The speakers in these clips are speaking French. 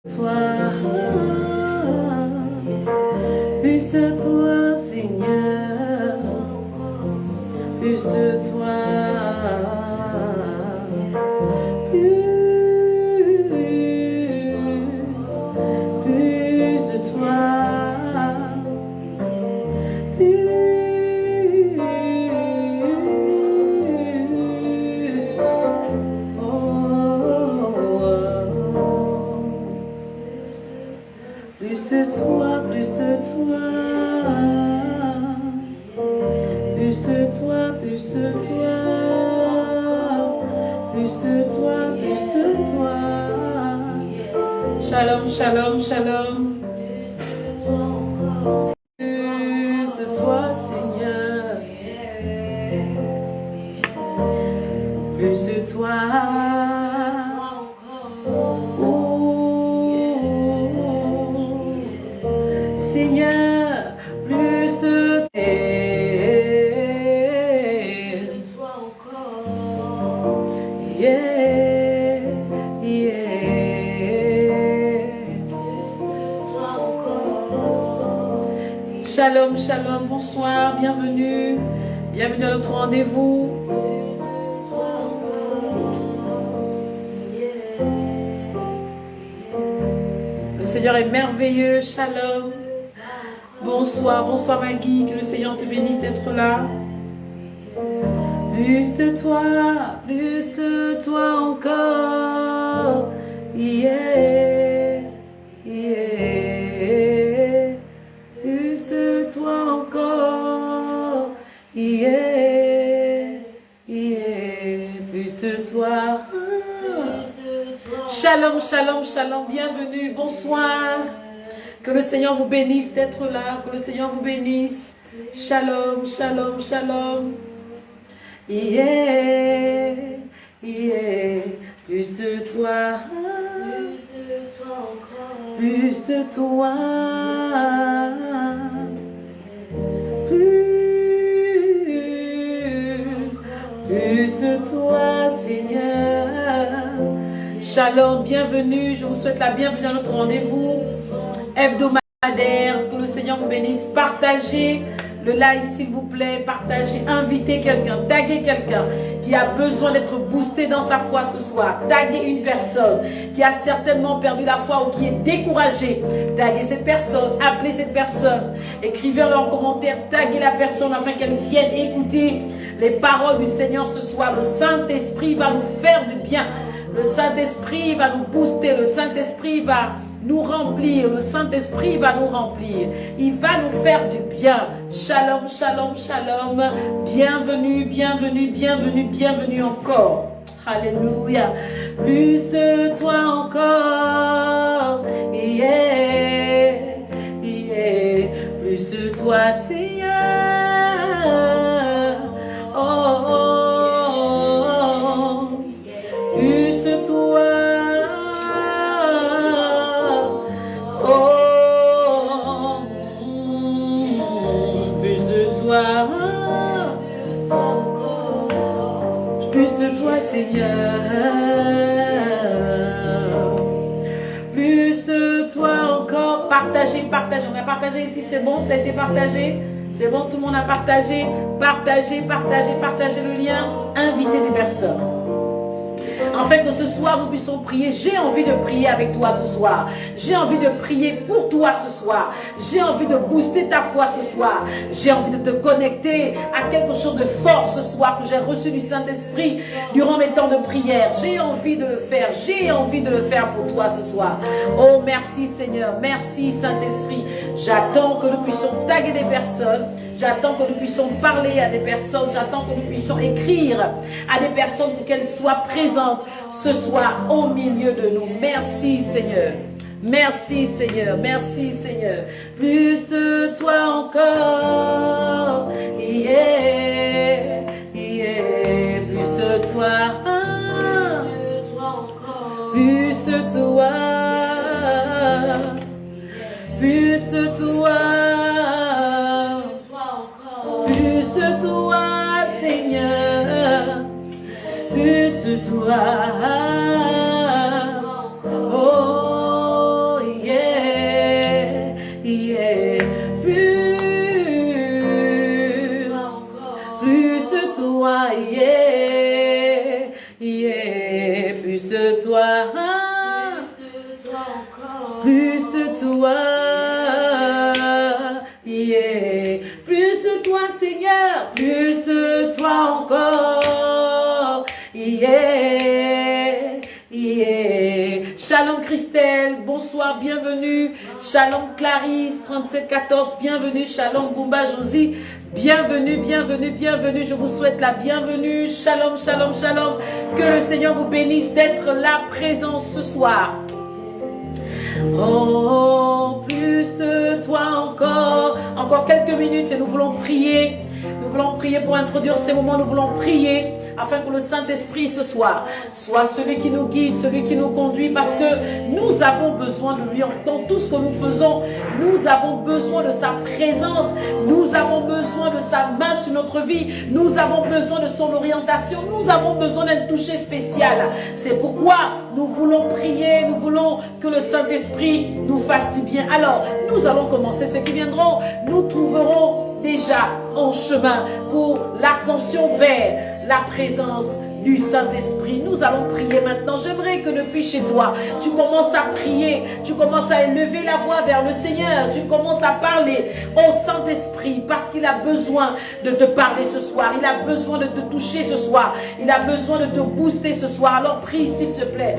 Toi, plus de toi, Seigneur, plus de toi, plus de toi, plus de toi, plus de toi, plus de toi, plus de toi, plus de toi, plus de toi. Shalom, shalom, shalom. Plus de toi, Seigneur. Plus de toi. Seigneur, plus de toi encore. Yeah, yeah. Shalom, shalom, bonsoir, bienvenue. Bienvenue à notre rendez-vous. Le Seigneur est merveilleux, shalom. Bonsoir, bonsoir Maggie, que le Seigneur te bénisse d'être là. Plus de toi encore. Yeah, yeah. Plus de toi encore. Yeah, yeah. Plus de toi. Shalom, shalom, shalom, bienvenue, bonsoir. Que le Seigneur vous bénisse d'être là, que le Seigneur vous bénisse. Shalom, shalom, shalom. Yeah, yeah, plus de toi, plus de toi, plus de toi, Seigneur. Shalom, bienvenue, je vous souhaite la bienvenue à notre rendez-vous hebdomadaire. Que le Seigneur vous bénisse. Partagez le live s'il vous plaît. Partagez, invitez quelqu'un, taguez quelqu'un qui a besoin d'être boosté dans sa foi ce soir. Taguez une personne qui a certainement perdu la foi ou qui est découragée. Taguez cette personne, appelez cette personne, écrivez-le en commentaire, taguez la personne afin qu'elle vienne écouter les paroles du Seigneur ce soir. Le Saint-Esprit va nous faire du bien. Le Saint-Esprit va nous booster, le Saint-Esprit va nous remplir, le Saint-Esprit va nous remplir. Il va nous faire du bien. Shalom, shalom, shalom. Bienvenue, bienvenue, bienvenue, bienvenue encore. Alléluia. Plus de toi encore. Yeah, yeah. Plus de toi, Seigneur. Oh, oh, oh. Plus de toi. Plus de toi, Seigneur. Plus de toi encore. Partagez, partagez. On a partagé ici, c'est bon, ça a été partagé. C'est bon, tout le monde a partagé. Partagez, partagez, partagez le lien. Invitez des personnes. Afin que ce soir nous puissions prier. J'ai envie de prier avec toi ce soir. J'ai envie de prier pour toi ce soir. J'ai envie de booster ta foi ce soir. J'ai envie de te connecter à quelque chose de fort ce soir que j'ai reçu du Saint-Esprit durant mes temps de prière. J'ai envie de le faire. J'ai envie de le faire pour toi ce soir. Oh merci Seigneur. Merci Saint-Esprit. J'attends que nous puissions taguer des personnes. J'attends que nous puissions parler à des personnes. J'attends que nous puissions écrire à des personnes pour qu'elles soient présentes ce soir au milieu de nous. Merci Seigneur. Merci Seigneur. Merci Seigneur. Plus de toi encore. Yeah, yeah. Plus de toi. Plus de toi. Plus de toi. Plus de toi, Seigneur. Plus de toi. Oh, plus de toi, yeah. Plus de toi, Seigneur, plus de toi encore, yeah, yeah. Shalom Christelle, bonsoir, bienvenue. Shalom Clarisse, 3714, bienvenue. Shalom Goumba Josie, bienvenue, bienvenue, bienvenue. Je vous souhaite la bienvenue. Shalom, shalom, shalom. Que le Seigneur vous bénisse d'être là présent ce soir. Oh, plus de toi encore. Encore quelques minutes et nous voulons prier. Nous voulons prier pour introduire ces moments. Nous voulons prier afin que le Saint-Esprit ce soir soit celui qui nous guide, celui qui nous conduit, parce que nous avons besoin de lui dans tout ce que nous faisons. Nous avons besoin de sa présence. Nous avons besoin de sa main sur notre vie. Nous avons besoin de son orientation. Nous avons besoin d'un toucher spécial. C'est pourquoi nous voulons prier. Nous voulons que le Saint-Esprit nous fasse du bien. Alors, nous allons commencer. Ceux qui viendront, nous trouverons déjà en chemin pour l'ascension vers la présence du Saint-Esprit. Nous allons prier maintenant. J'aimerais que depuis chez toi, tu commences à prier, tu commences à élever la voix vers le Seigneur, tu commences à parler au Saint-Esprit parce qu'il a besoin de te parler ce soir, il a besoin de te toucher ce soir, il a besoin de te booster ce soir. Alors prie s'il te plaît.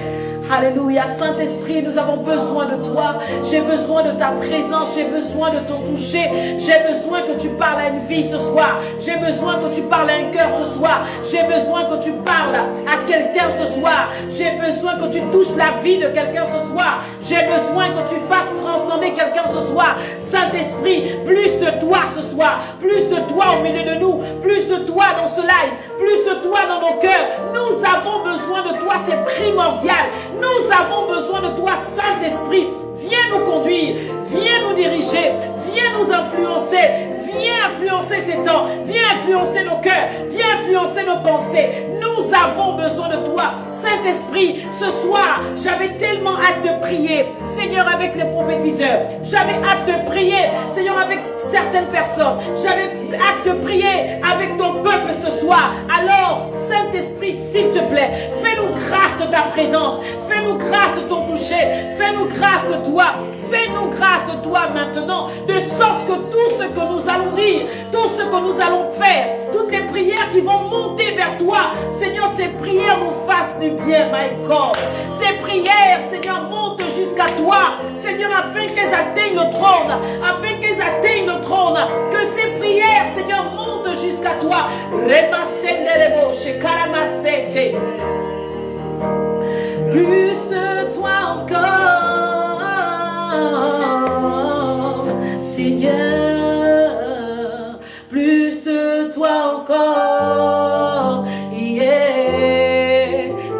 Alléluia. Saint-Esprit, nous avons besoin de toi. J'ai besoin de ta présence, j'ai besoin de ton toucher, j'ai besoin que tu parles à une vie ce soir, j'ai besoin que tu parles à un cœur ce soir, j'ai besoin que tu parles à quelqu'un ce soir, j'ai besoin que tu touches la vie de quelqu'un ce soir, j'ai besoin que tu fasses transcender quelqu'un ce soir. Saint-Esprit, plus de toi ce soir, plus de toi au milieu de nous, plus de toi dans ce live, plus de toi dans nos cœurs. Nous avons besoin de toi, c'est primordial. Nous avons besoin de toi, Saint-Esprit. Viens nous conduire, viens nous diriger, viens nous influencer, viens influencer ces temps, viens influencer nos cœurs, viens influencer nos pensées. Nous avons besoin de toi, Saint-Esprit. Ce soir, j'avais tellement hâte de prier, Seigneur, avec les prophétiseurs. J'avais hâte de prier, Seigneur, avec certaines personnes. J'avais hâte de prier avec ton peuple ce soir. Alors, Saint-Esprit, s'il te plaît, fais-nous grâce de ta présence, fais-nous grâce de ton toucher, fais-nous grâce de toi, fais-nous grâce de toi maintenant, de sorte que tout ce que nous allons dire, tout ce que nous allons faire, toutes les prières qui vont monter vers toi, Seigneur, ces prières nous fassent du bien, my God. Ces prières, Seigneur, montent jusqu'à toi, Seigneur, afin qu'elles atteignent le trône, afin qu'elles atteignent le trône, que ces prières, Seigneur, montent jusqu'à toi. Plus de toi encore, Seigneur, plus de toi encore, yeah,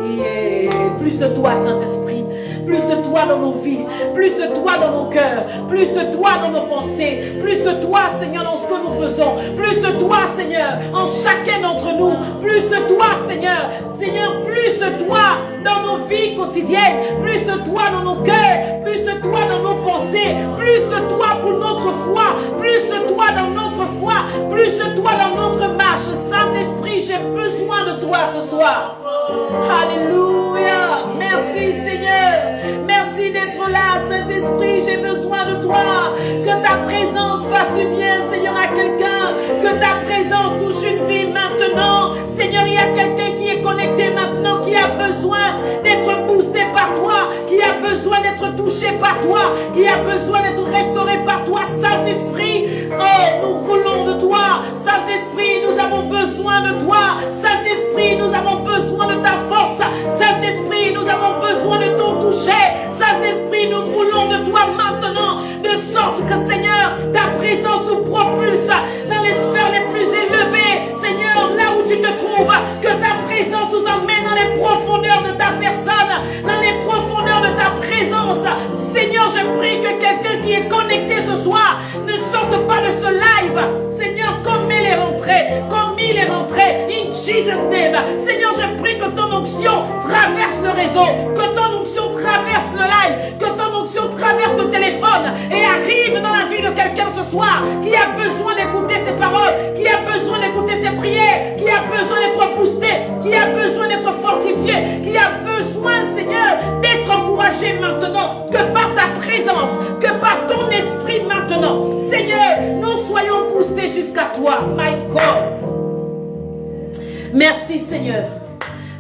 yeah. Plus de toi, Saint-Esprit, plus de toi dans nos vies, plus de toi dans nos cœurs, plus de toi dans nos pensées, plus de toi, Seigneur, dans ce que nous faisons, plus de toi, Seigneur, en chacun d'entre nous, plus de toi, Seigneur, Seigneur, plus de toi dans nos vies quotidiennes, plus de toi dans nos cœurs, plus de toi dans nos pensées, plus de toi pour notre foi, plus de toi dans notre foi, plus de toi dans notre marche. Saint-Esprit, j'ai besoin de toi ce soir. Alléluia. Merci Seigneur. Merci d'être là, Saint-Esprit. J'ai besoin de toi. Que ta présence fasse du bien, Seigneur, à quelqu'un. Que ta présence touche une vie maintenant. Seigneur, il y a quelqu'un qui est connecté maintenant, qui a besoin d'être boosté par toi, qui a besoin d'être touché par toi, qui a besoin d'être restauré par toi, Saint-Esprit. Oh, nous voulons de toi, Saint-Esprit, nous avons besoin de toi, Saint-Esprit, nous avons besoin de ta force, Saint-Esprit, nous avons besoin de ton toucher, Saint-Esprit, nous voulons de toi maintenant, de sorte que, Seigneur, ta présence nous propulse dans les sphères les plus élevées, Seigneur, là où tu te trouves, que ta présence nous emmène dans les profondeurs de ta personne, dans les profondeurs de ta présence. Seigneur, je prie que quelqu'un qui est connecté ce soir ne sorte pas de ce live, Seigneur, comme il est rentré, in Jesus' name. Seigneur, je prie que ton onction traverse le réseau, que ton onction traverse le live, que ton onction traverse le téléphone et arrive dans la vie de quelqu'un ce soir qui a besoin d'écouter ses paroles, qui a besoin d'écouter ses prières, qui a besoin d'être boosté, qui a besoin d'être fortifié, qui a besoin, Seigneur, d'être encouragé maintenant, que par ta présence, que par ton esprit maintenant, Seigneur, nous soyons boostés jusqu'à toi. My God. Merci Seigneur.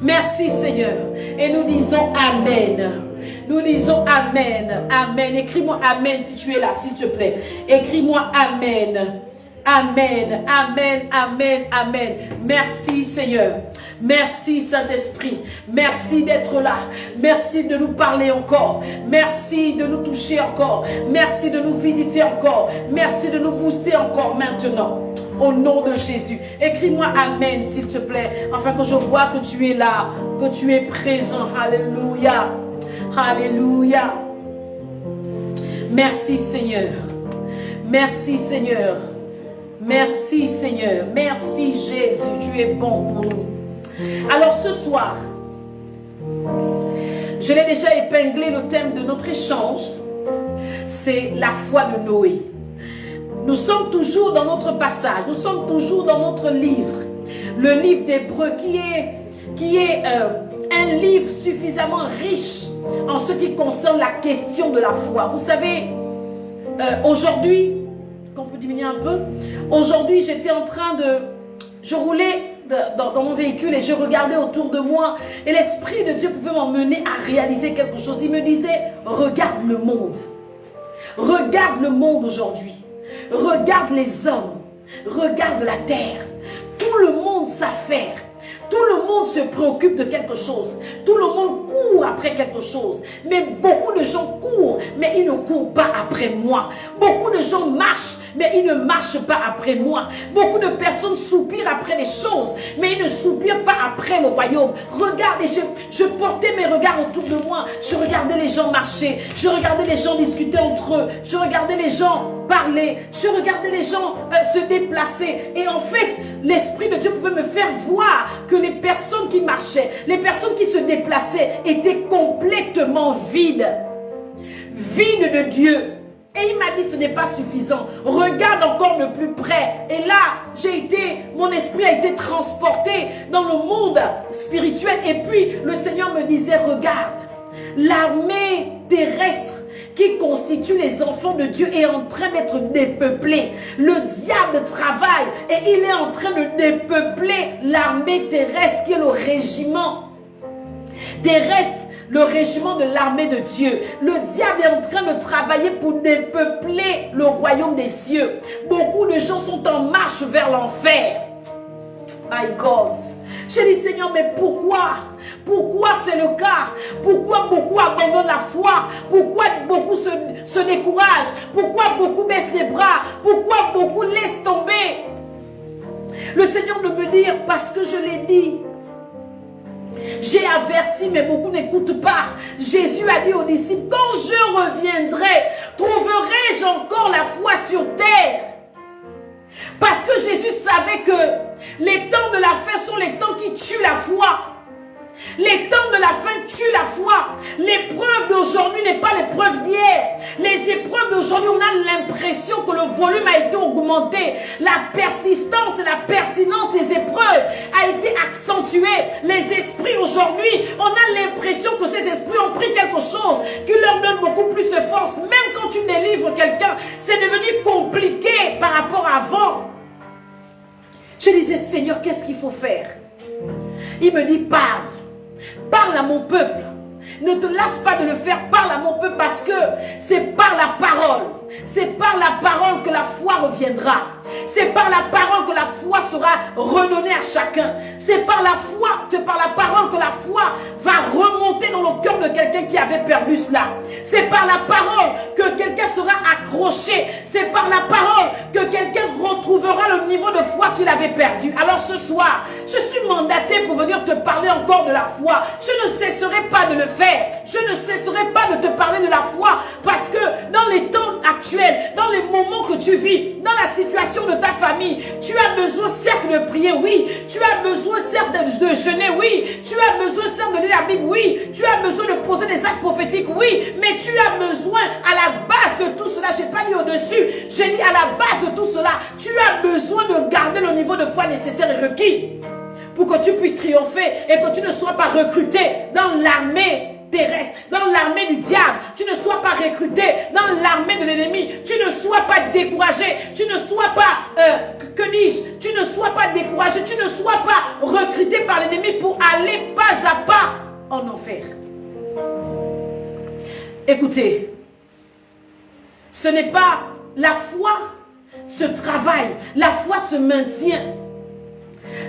Merci Seigneur. Et nous disons Amen. Nous disons Amen. Amen. Écris-moi Amen si tu es là, s'il te plaît. Écris-moi Amen. Amen. Amen. Amen. Amen. Merci Seigneur. Merci Saint-Esprit. Merci d'être là. Merci de nous parler encore. Merci de nous toucher encore. Merci de nous visiter encore. Merci de nous booster encore maintenant. Au nom de Jésus. Écris-moi Amen s'il te plaît. Afin que je vois que tu es là. Que tu es présent. Alléluia. Alléluia. Merci Seigneur. Merci Seigneur. Merci Seigneur. Merci Jésus. Tu es bon pour nous. Alors ce soir, je l'ai déjà épinglé, le thème de notre échange, c'est la foi de Noé. Nous sommes toujours dans notre passage, nous sommes toujours dans notre livre, le livre d'Hébreux qui est un livre suffisamment riche en ce qui concerne la question de la foi. Vous savez, aujourd'hui, qu'on peut diminuer un peu, aujourd'hui j'étais en train je roulais dans mon véhicule et je regardais autour de moi et l'Esprit de Dieu pouvait m'emmener à réaliser quelque chose. Il me disait, regarde le monde. Regarde le monde aujourd'hui. Regarde les hommes. Regarde la terre. Tout le monde s'affaire. Tout le monde se préoccupe de quelque chose. Tout le monde court après quelque chose. Mais beaucoup de gens courent, mais ils ne courent pas après moi. Beaucoup de gens marchent, mais ils ne marchent pas après moi. Beaucoup de personnes soupirent après des choses, mais ils ne soupirent pas après le royaume. Regarde, et je portais mes regards autour de moi. Je regardais les gens marcher. Je regardais les gens discuter entre eux. Je regardais les gens parler. Je regardais les gens se déplacer. Et en fait, l'Esprit de Dieu pouvait me faire voir que les personnes qui marchaient, les personnes qui se déplaçaient étaient complètement vides. Vides de Dieu. Et il m'a dit, ce n'est pas suffisant. Regarde encore de plus près. Et là, mon esprit a été transporté dans le monde spirituel. Et puis, le Seigneur me disait, regarde, l'armée terrestre qui constitue les enfants de Dieu est en train d'être dépeuplée. Le diable travaille et il est en train de dépeupler l'armée terrestre qui est le régiment terrestre, le régiment de l'armée de Dieu. Le diable est en train de travailler pour dépeupler le royaume des cieux. Beaucoup de gens sont en marche vers l'enfer. My God. Je dis, Seigneur, mais pourquoi? Pourquoi c'est le cas? Pourquoi beaucoup abandonnent la foi? Pourquoi beaucoup se découragent? Pourquoi beaucoup baissent les bras? Pourquoi beaucoup laissent tomber? Le Seigneur de me dire, parce que je l'ai dit. J'ai averti, mais beaucoup n'écoutent pas. Jésus a dit aux disciples, quand je reviendrai, trouverai-je encore la foi sur terre? Parce que Jésus savait que les temps de la fin sont les temps qui tuent la foi. Les temps de la fin tuent la foi. L'épreuve d'aujourd'hui n'est pas l'épreuve d'hier. Les épreuves d'aujourd'hui, on a l'impression que le volume a été augmenté. La persistance et la pertinence des épreuves a été accentuée. Les esprits aujourd'hui, on a l'impression que ces esprits ont pris quelque chose qui leur donne beaucoup plus de force. Même quand tu délivres quelqu'un, c'est devenu compliqué par rapport à avant. Je disais, Seigneur, qu'est-ce qu'il faut faire? Il me dit, parle. Parle à mon peuple. Ne te lasse pas de le faire. Parle à mon peuple parce que c'est par la parole. C'est par la parole que la foi reviendra. C'est par la parole que la foi sera redonnée à chacun. C'est par la foi, c'est par la parole que la foi va remonter dans le cœur de quelqu'un qui avait perdu cela. C'est par la parole que quelqu'un sera accroché. C'est par la parole que quelqu'un retrouvera le niveau de foi qu'il avait perdu. Alors ce soir, je suis mandaté pour venir te parler encore de la foi. Je ne cesserai pas de le faire. Je ne cesserai pas de te parler de la foi parce que dans les temps actuels, dans les moments que tu vis, dans la situation de ta famille, tu as besoin certes de prier, oui. Tu as besoin certes de jeûner, oui. Tu as besoin certes de lire la Bible, oui. Tu as besoin de poser des actes prophétiques, oui. Mais tu as besoin à la base de tout cela, je n'ai pas dit au-dessus, j'ai dit à la base de tout cela, tu as besoin de garder le niveau de foi nécessaire et requis pour que tu puisses triompher et que tu ne sois pas recruté dans l'armée terrestre, dans l'armée du diable. Tu ne sois pas recruté dans l'armée de l'ennemi, tu ne sois pas découragé, tu ne sois pas, que dis-je, tu ne sois pas découragé, tu ne sois pas recruté par l'ennemi pour aller pas à pas en enfer. Écoutez, ce n'est pas la foi, se travaille, la foi se maintient.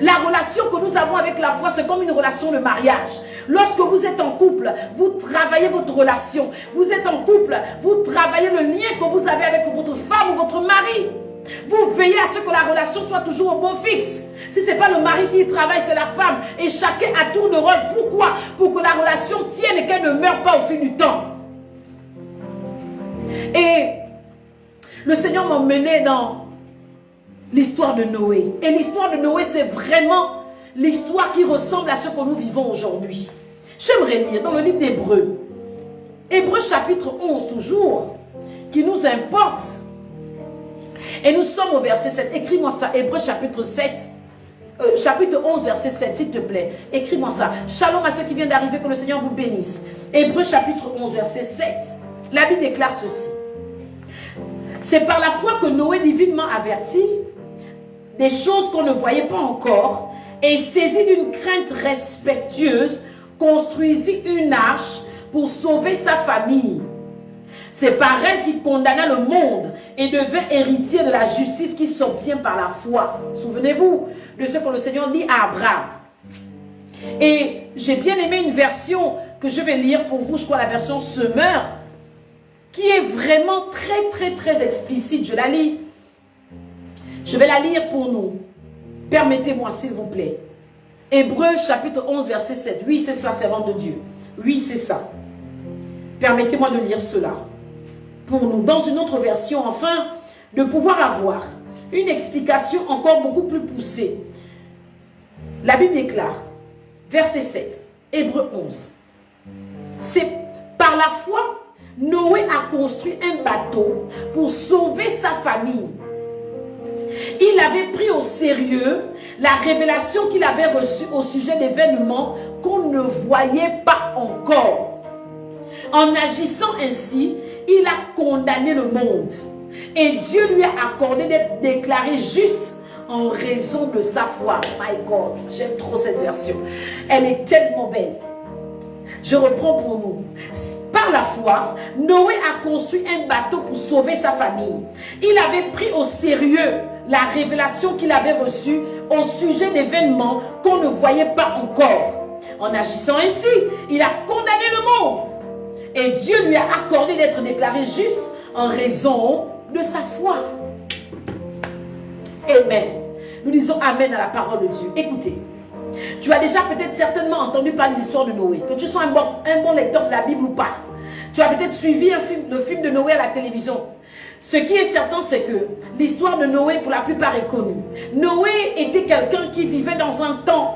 La relation que nous avons avec la foi, c'est comme une relation de mariage. Lorsque vous êtes en couple, vous travaillez votre relation. Vous êtes en couple, vous travaillez le lien que vous avez avec votre femme ou votre mari. Vous veillez à ce que la relation soit toujours au beau fixe. Si ce n'est pas le mari qui travaille, c'est la femme. Et chacun a tour de rôle. Pourquoi? Pour que la relation tienne et qu'elle ne meure pas au fil du temps. Et le Seigneur m'a mené dans l'histoire de Noé. Et l'histoire de Noé, c'est vraiment l'histoire qui ressemble à ce que nous vivons aujourd'hui. J'aimerais lire dans le livre d'Hébreux. Hébreux chapitre 11 toujours, qui nous importe. Et nous sommes au verset 7. Écris-moi ça, Hébreux chapitre 7. Chapitre 11, verset 7, s'il te plaît. Écris-moi ça. Shalom à ceux qui viennent d'arriver, que le Seigneur vous bénisse. Hébreux chapitre 11, verset 7. La Bible déclare ceci. C'est par la foi que Noé, divinement averti des choses qu'on ne voyait pas encore, et saisi d'une crainte respectueuse, construisit une arche pour sauver sa famille. C'est par elle qu'il condamna le monde et devint héritier de la justice qui s'obtient par la foi. Souvenez-vous de ce que le Seigneur dit à Abraham. Et j'ai bien aimé une version que je vais lire pour vous, je crois la version Semeur, qui est vraiment très explicite. Je la lis. Je vais la lire pour nous. Permettez-moi, s'il vous plaît. Hébreux, chapitre 11, verset 7. Oui, c'est ça, servante de Dieu. Oui, c'est ça. Permettez-moi de lire cela pour nous. Dans une autre version, afin de pouvoir avoir une explication encore beaucoup plus poussée. La Bible déclare, verset 7, Hébreux 11. C'est par la foi, Noé a construit un bateau pour sauver sa famille. Il avait pris au sérieux la révélation qu'il avait reçue au sujet d'événements qu'on ne voyait pas encore. En agissant ainsi, il a condamné le monde. Et Dieu lui a accordé d'être déclaré juste en raison de sa foi. My God, j'aime trop cette version. Elle est tellement belle. Je reprends pour nous. Par la foi, Noé a construit un bateau pour sauver sa famille. Il avait pris au sérieux la révélation qu'il avait reçue au sujet d'événements qu'on ne voyait pas encore. En agissant ainsi, il a condamné le monde. Et Dieu lui a accordé d'être déclaré juste en raison de sa foi. Amen. Nous disons Amen à la parole de Dieu. Écoutez. Tu as déjà peut-être certainement entendu parler de l'histoire de Noé. Que tu sois un bon lecteur de la Bible ou pas. Tu as peut-être suivi le film de Noé à la télévision. Ce qui est certain, c'est que l'histoire de Noé, pour la plupart, est connue. Noé était quelqu'un qui vivait dans un temps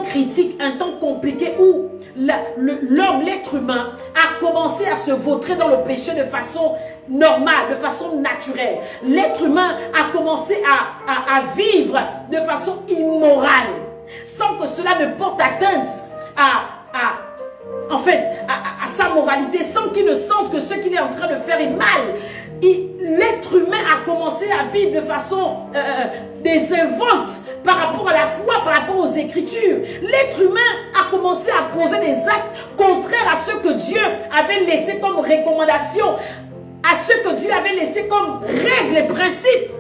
critique, un temps compliqué où l'homme, l'être humain, a commencé à se vautrer dans le péché de façon normale, de façon naturelle. L'être humain a commencé à vivre de façon immorale, sans que cela ne porte atteinte à sa moralité, sans qu'il ne sente que ce qu'il est en train de faire est mal. L'être humain a commencé à vivre de façon désinvolte par rapport à la foi, par rapport aux Écritures. L'être humain a commencé à poser des actes contraires à ce que Dieu avait laissé comme recommandation, à ce que Dieu avait laissé comme règles et principes.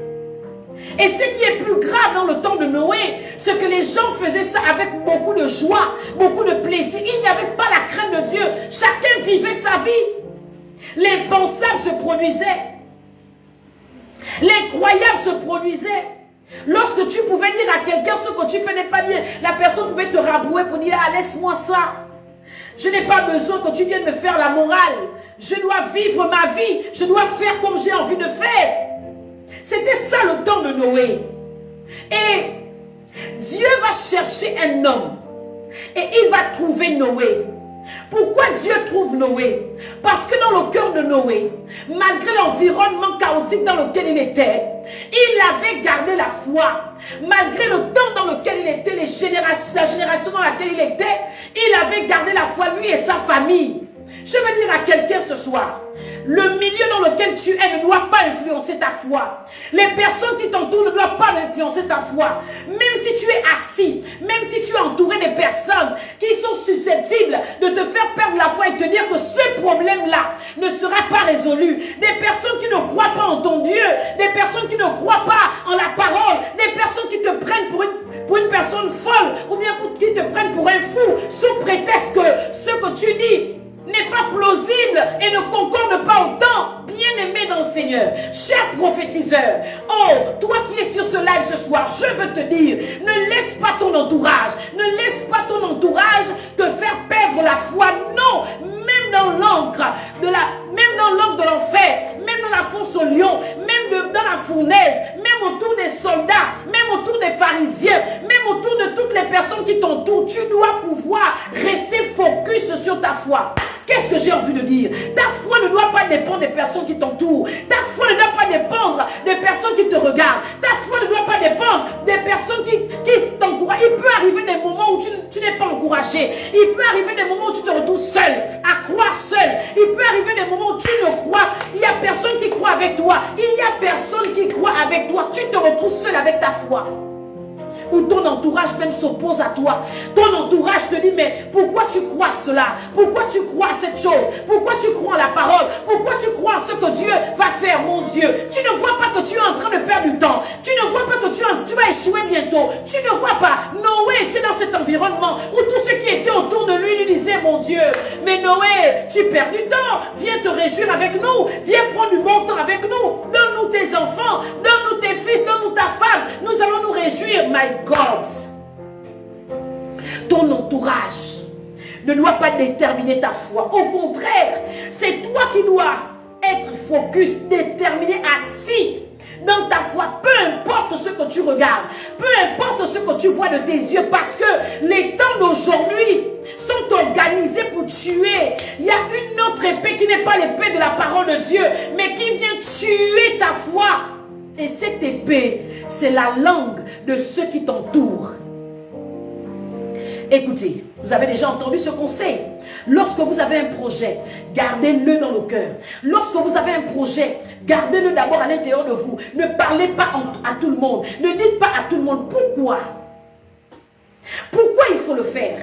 Et ce qui est plus grave dans le temps de Noé, c'est que les gens faisaient ça avec beaucoup de joie, beaucoup de plaisir. Il n'y avait pas la crainte de Dieu. Chacun vivait sa vie. L'impensable se produisait. L'incroyable se produisait. Lorsque tu pouvais dire à quelqu'un ce que tu fais n'est pas bien, la personne pouvait te rabrouer pour dire « Ah, laisse-moi ça. Je n'ai pas besoin que tu viennes me faire la morale. Je dois vivre ma vie. Je dois faire comme j'ai envie de faire. » C'était ça le temps de Noé. Et Dieu va chercher un homme. Et il va trouver Noé. Pourquoi Dieu trouve Noé? Parce que dans le cœur de Noé, malgré l'environnement chaotique dans lequel il était, il avait gardé la foi. Malgré le temps dans lequel il était, la génération dans laquelle il était, il avait gardé la foi, lui et sa famille. Je veux dire à quelqu'un ce soir, Le milieu dans lequel tu es ne doit pas influencer ta foi. Les personnes qui t'entourent ne doivent pas influencer ta foi. Même si tu es assis, même si tu es entouré de personnes qui sont susceptibles de te faire perdre la foi et te dire que ce problème-là ne sera pas résolu. Des personnes qui ne croient pas en ton Dieu, des personnes qui ne croient pas en la parole, des personnes qui te prennent pour une personne folle ou bien qui te prennent pour un fou sous prétexte que ce que tu dis n'est pas plausible et ne concorde pas autant. Bien-aimé dans le Seigneur, cher prophétiseur, oh, toi qui es sur ce live ce soir, je veux te dire, ne laisse pas ton entourage, te faire perdre la foi. Non, même dans l'encre de l'enfer, même dans la fosse au lion, même dans la fournaise, même autour des soldats, même autour des pharisiens, même autour de toutes les personnes qui t'entourent, tu dois pouvoir rester focus sur ta foi. Qu'est-ce que j'ai envie de dire? Ta foi ne doit pas dépendre des personnes qui t'entourent. Ta foi ne doit pas dépendre des personnes qui te regardent. Ta foi ne doit pas dépendre des personnes qui t'encouragent. Il peut arriver des moments où tu n'es pas encouragé. Il peut arriver des moments où tu te retrouves seul, à croire seul. Il peut arriver des moments où tu ne crois. Il n'y a personne qui croit avec toi. Il n'y a personne qui croit avec toi. Tu te retrouves seul avec ta foi. Ou ton entourage même s'oppose à toi. Ton entourage te dit, mais pourquoi tu crois cela? Pourquoi tu crois à cette chose? Pourquoi tu crois à la parole? Pourquoi tu crois à ce que Dieu va faire, mon Dieu? Tu ne vois pas que tu es en train de perdre du temps. Tu ne vois pas que tu vas échouer bientôt. Tu ne vois pas. Noé était dans cet environnement où tous ceux qui étaient autour de lui disaient, mon Dieu, mais Noé, tu perds du temps. Viens te réjouir avec nous. Viens prendre du bon temps avec nous. Donne-nous tes enfants. Donne-nous tes fils. Donne-nous ta femme. Nous allons nous réjouir, my God. Ton entourage ne doit pas déterminer ta foi. Au contraire, c'est toi qui dois être focus, déterminé, assis dans ta foi. Peu importe ce que tu regardes, peu importe ce que tu vois de tes yeux, parce que les temps d'aujourd'hui sont organisés pour tuer. Il y a une autre épée qui n'est pas l'épée de la parole de Dieu, mais qui vient tuer ta foi. Et cette épée, c'est la langue de ceux qui t'entourent. Écoutez, vous avez déjà entendu ce conseil. Lorsque vous avez un projet, gardez-le dans le cœur. Lorsque vous avez un projet, gardez-le d'abord à l'intérieur de vous. Ne parlez pas à tout le monde. Ne dites pas à tout le monde. Pourquoi? Pourquoi il faut le faire?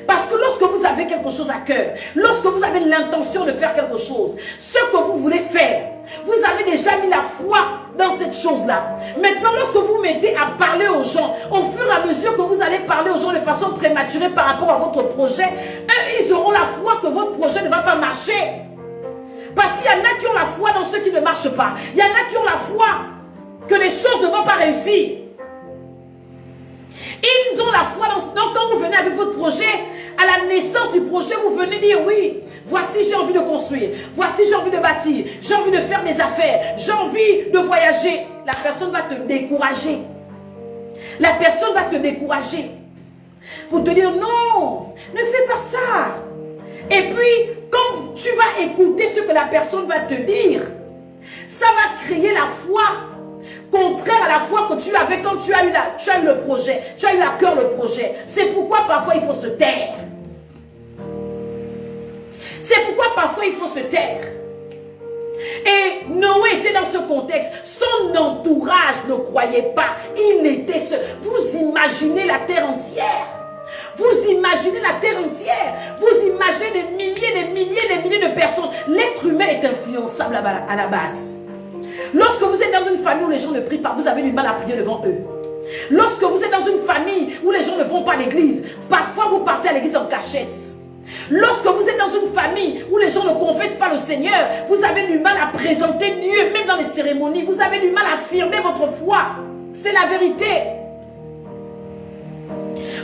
Parce que lorsque vous avez quelque chose à cœur, lorsque vous avez l'intention de faire quelque chose, ce que vous voulez faire, vous avez déjà mis la foi dans cette chose-là. Maintenant, lorsque vous mettez à parler aux gens, au fur et à mesure que vous allez parler aux gens de façon prématurée par rapport à votre projet, eux, ils auront la foi que votre projet ne va pas marcher. Parce qu'il y en a qui ont la foi dans ceux qui ne marchent pas. Il y en a qui ont la foi que les choses ne vont pas réussir. Ils ont la foi donc quand vous venez avec votre projet, à la naissance du projet, vous venez dire oui, voici j'ai envie de construire, voici j'ai envie de bâtir, j'ai envie de faire des affaires, j'ai envie de voyager. La personne va te décourager. La personne va te décourager pour te dire non, ne fais pas ça. Et puis, quand tu vas écouter ce que la personne va te dire, ça va créer la foi contraire à la foi que tu avais quand tu as eu le projet, tu as eu à cœur le projet. C'est pourquoi parfois il faut se taire. C'est pourquoi parfois il faut se taire. Et Noé était dans ce contexte. Son entourage ne croyait pas. Il était seul. Vous imaginez la terre entière. Vous imaginez la terre entière. Vous imaginez des milliers de personnes. L'être humain est influençable à la base. Lorsque vous êtes dans une famille où les gens ne prient pas, vous avez du mal à prier devant eux. Lorsque vous êtes dans une famille où les gens ne vont pas à l'église, parfois vous partez à l'église en cachette. Lorsque vous êtes dans une famille où les gens ne confessent pas le Seigneur, vous avez du mal à présenter Dieu, même dans les cérémonies. Vous avez du mal à affirmer votre foi. C'est la vérité.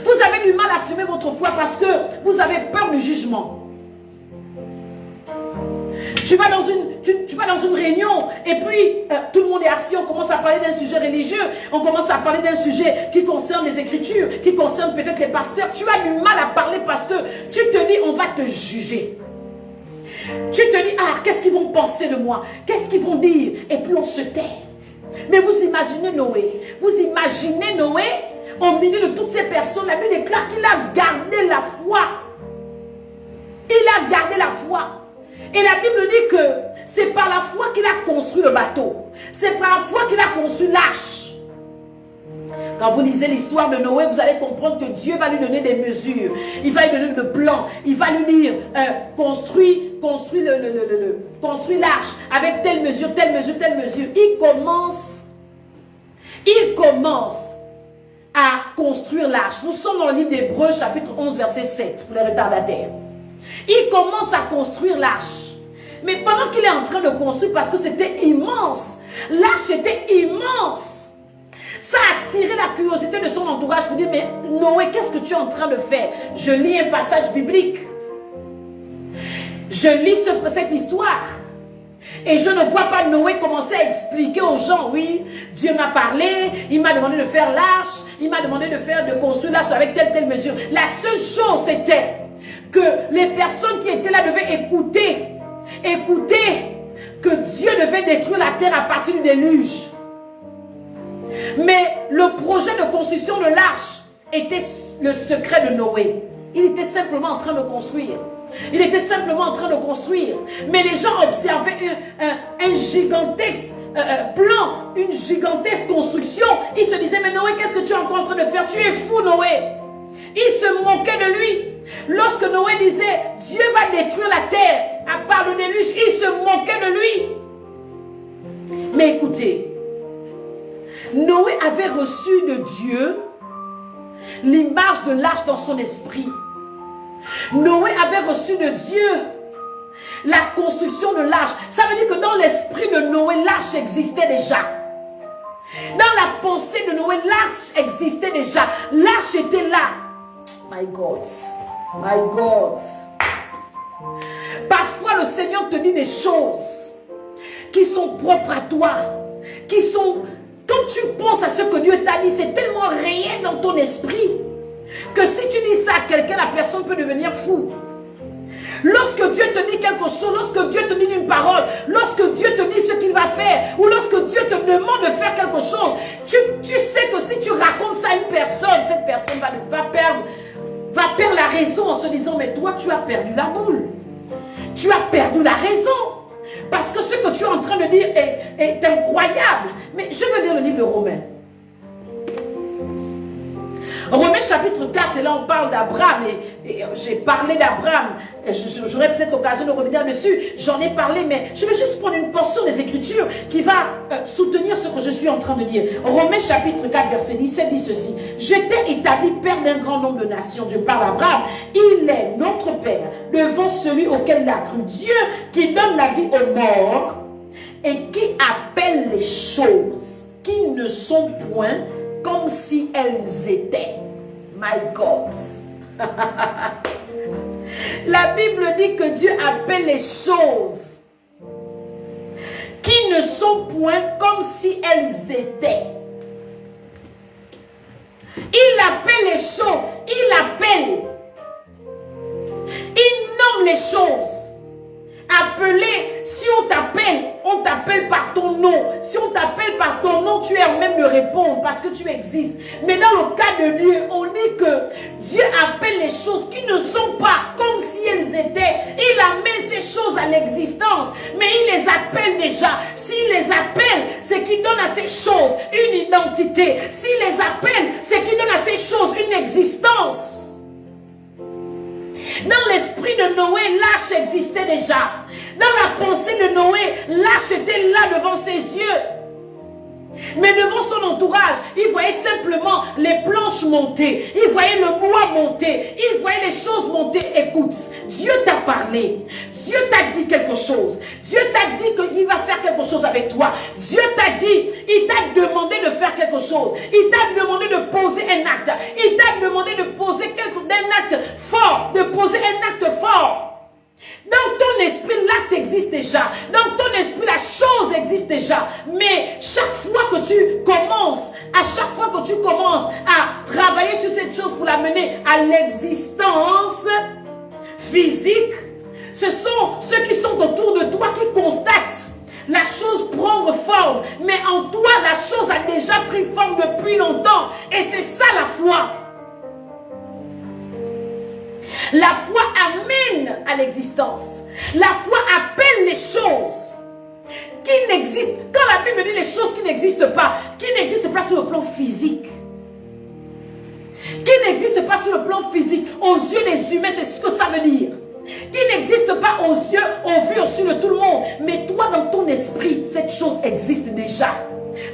Vous avez du mal à affirmer votre foi parce que vous avez peur du jugement. Tu vas dans une réunion et puis tout le monde est assis, on commence à parler d'un sujet religieux, on commence à parler d'un sujet qui concerne les Écritures, qui concerne peut-être les pasteurs. Tu as du mal à parler parce que tu te dis on va te juger. Tu te dis ah qu'est-ce qu'ils vont penser de moi? Qu'est-ce qu'ils vont dire? Et puis on se tait. Mais vous imaginez Noé au milieu de toutes ces personnes, la Bible déclare qu'il a gardé la foi. Il a gardé la foi. Et la Bible dit que c'est construit le bateau. C'est par la foi qu'il a construit l'arche. Quand vous lisez l'histoire de Noé, vous allez comprendre que Dieu va lui donner des mesures. Il va lui donner le plan. Il va lui dire, construis l'arche avec telle mesure, telle mesure, telle mesure. Il commence à construire l'arche. Nous sommes dans le livre d'Hébreux, chapitre 11, verset 7, pour les retardataires. Il commence à construire l'arche. Mais pendant qu'il est en train de construire, parce que c'était immense, l'arche était immense. Ça a attiré la curiosité de son entourage pour dire, mais Noé, qu'est-ce que tu es en train de faire? Je lis un passage biblique. Je lis cette histoire. Et je ne vois pas Noé commencer à expliquer aux gens, oui, Dieu m'a parlé, il m'a demandé de faire l'arche, il m'a demandé de construire l'arche avec telle mesure. La seule chose, c'était que les personnes qui étaient là devaient écouter que Dieu devait détruire la terre à partir du déluge. Mais le projet de construction de l'arche était le secret de Noé. Il était simplement en train de construire. Il était simplement en train de construire. Mais les gens observaient un gigantesque plan, une gigantesque construction. Ils se disaient, mais Noé, qu'est-ce que tu es encore en train de faire? Tu es fou, Noé. Ils se moquaient de lui. Lorsque Noé disait, Dieu va détruire la terre à part le déluge, ils se moquaient de lui. Mais écoutez, Noé avait reçu de Dieu l'image de l'arche dans son esprit. Noé avait reçu de Dieu la construction de l'arche. Ça veut dire que dans l'esprit de Noé, l'arche existait déjà. Dans la pensée de Noé, l'arche existait déjà. L'arche était là. My God. My God. Parfois, le Seigneur te dit des choses qui sont propres à toi, qui sont... Quand tu penses à ce que Dieu t'a dit, c'est tellement réel dans ton esprit que si tu dis ça à quelqu'un, la personne peut devenir fou. Lorsque Dieu te dit quelque chose, lorsque Dieu te dit une parole, lorsque Dieu te dit ce qu'il va faire, ou lorsque Dieu te demande de faire quelque chose, tu sais que si tu racontes ça à une personne, cette personne va perdre la raison en se disant, mais toi tu as perdu la boule. Tu as perdu la raison. Parce que ce que tu es en train de dire est incroyable. Mais je veux lire le livre de Romains. Romains chapitre 4, et là on parle d'Abraham, et j'ai parlé d'Abraham, j'aurai peut-être l'occasion de revenir dessus, j'en ai parlé, mais je vais juste prendre une portion des Écritures qui va soutenir ce que je suis en train de dire. Romains chapitre 4, verset 17 dit ceci: je t'ai établi père d'un grand nombre de nations. Dieu parle à Abraham, il est notre père devant celui auquel il a cru, Dieu qui donne la vie aux morts et qui appelle les choses qui ne sont point comme si elles étaient. My God. La Bible dit que Dieu appelle les choses qui ne sont point comme si elles étaient. Il appelle les choses. Il appelle. Il nomme les choses. Appeler, si on t'appelle par ton nom. Si on t'appelle par ton nom, tu es en même de répondre parce que tu existes. Mais dans le cas de Dieu, on dit que Dieu appelle les choses qui ne sont pas comme si elles étaient. Il amène ces choses à l'existence, mais il les appelle déjà. S'il les appelle, c'est qu'il donne à ces choses une identité. S'il les appelle, c'est qu'il donne à ces choses une existence. Dans l'esprit de Noé, l'arche existait déjà. Dans la pensée de Noé, l'arche était là devant ses yeux. Mais devant son entourage, il voyait simplement les planches monter. Il voyait le bois monter. Il voyait les choses monter. Écoute, Dieu t'a parlé. Dieu t'a dit quelque chose. Dieu t'a dit qu'il va faire quelque chose avec toi. Dieu t'a dit, il t'a demandé de faire quelque chose. Il t'a demandé de poser un acte. Il t'a demandé de poser un acte fort. De poser un acte fort. Dans ton esprit, l'acte existe déjà. Dans ton esprit, la chose existe déjà. Mais chaque fois que tu commences, à travailler sur cette chose pour l'amener à l'existence physique, ce sont ceux qui sont autour de toi qui constatent la chose prendre forme. Mais en toi, la chose a déjà pris forme depuis longtemps. Et c'est ça la foi. La foi amène à l'existence. La foi appelle les choses qui n'existe, quand la Bible dit les choses qui n'existent pas sur le plan physique, qui n'existent pas sur le plan physique, aux yeux des humains, c'est ce que ça veut dire. Qui n'existe pas aux yeux, au vu, au su de tout le monde. Mais toi, dans ton esprit, cette chose existe déjà.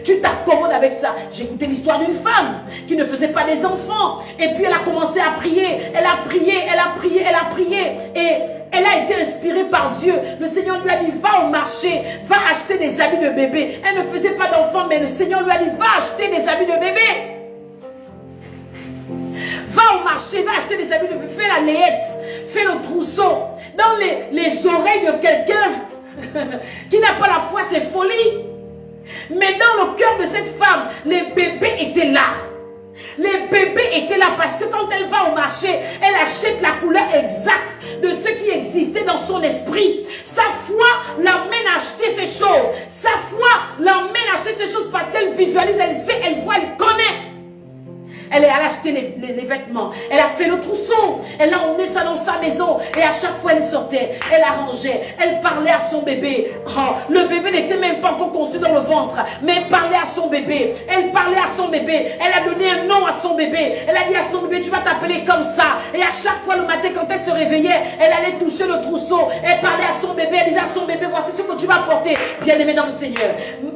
Tu t'accommodes avec ça. J'ai écouté l'histoire d'une femme qui ne faisait pas des enfants. Et puis elle a commencé à prier. Elle a prié, elle a prié, elle a prié. Et elle a été inspirée par Dieu. Le Seigneur lui a dit, va au marché, va acheter des habits de bébé. Elle ne faisait pas d'enfants, mais le Seigneur lui a dit, va acheter des habits de bébé. Va au marché, va acheter des habits de bébé. Fais la layette, fais le trousseau. Dans les oreilles de quelqu'un qui n'a pas la foi, c'est folie. Mais dans le cœur de cette femme, les bébés étaient là. Les bébés étaient là parce que quand elle va au marché, elle achète la couleur exacte de ce qui existait dans son esprit. Sa foi l'emmène à acheter ces choses. Sa foi l'emmène à acheter ces choses parce qu'elle visualise, elle sait, elle voit, elle connaît. Elle est allée acheter les vêtements. Elle a fait le trousseau. Elle a emmené ça dans sa maison. Et à chaque fois, elle sortait. Elle arrangeait. Elle parlait à son bébé. Oh, le bébé n'était même pas encore conçu dans le ventre. Mais elle parlait à son bébé. Elle parlait à son bébé. Elle a donné un nom à son bébé. Elle a dit à son bébé, tu vas t'appeler comme ça. Et à chaque fois, le matin, quand elle se réveillait, elle allait toucher le trousseau. Elle parlait à son bébé. Elle disait à son bébé, voici ce que tu vas porter. Bien-aimé dans le Seigneur.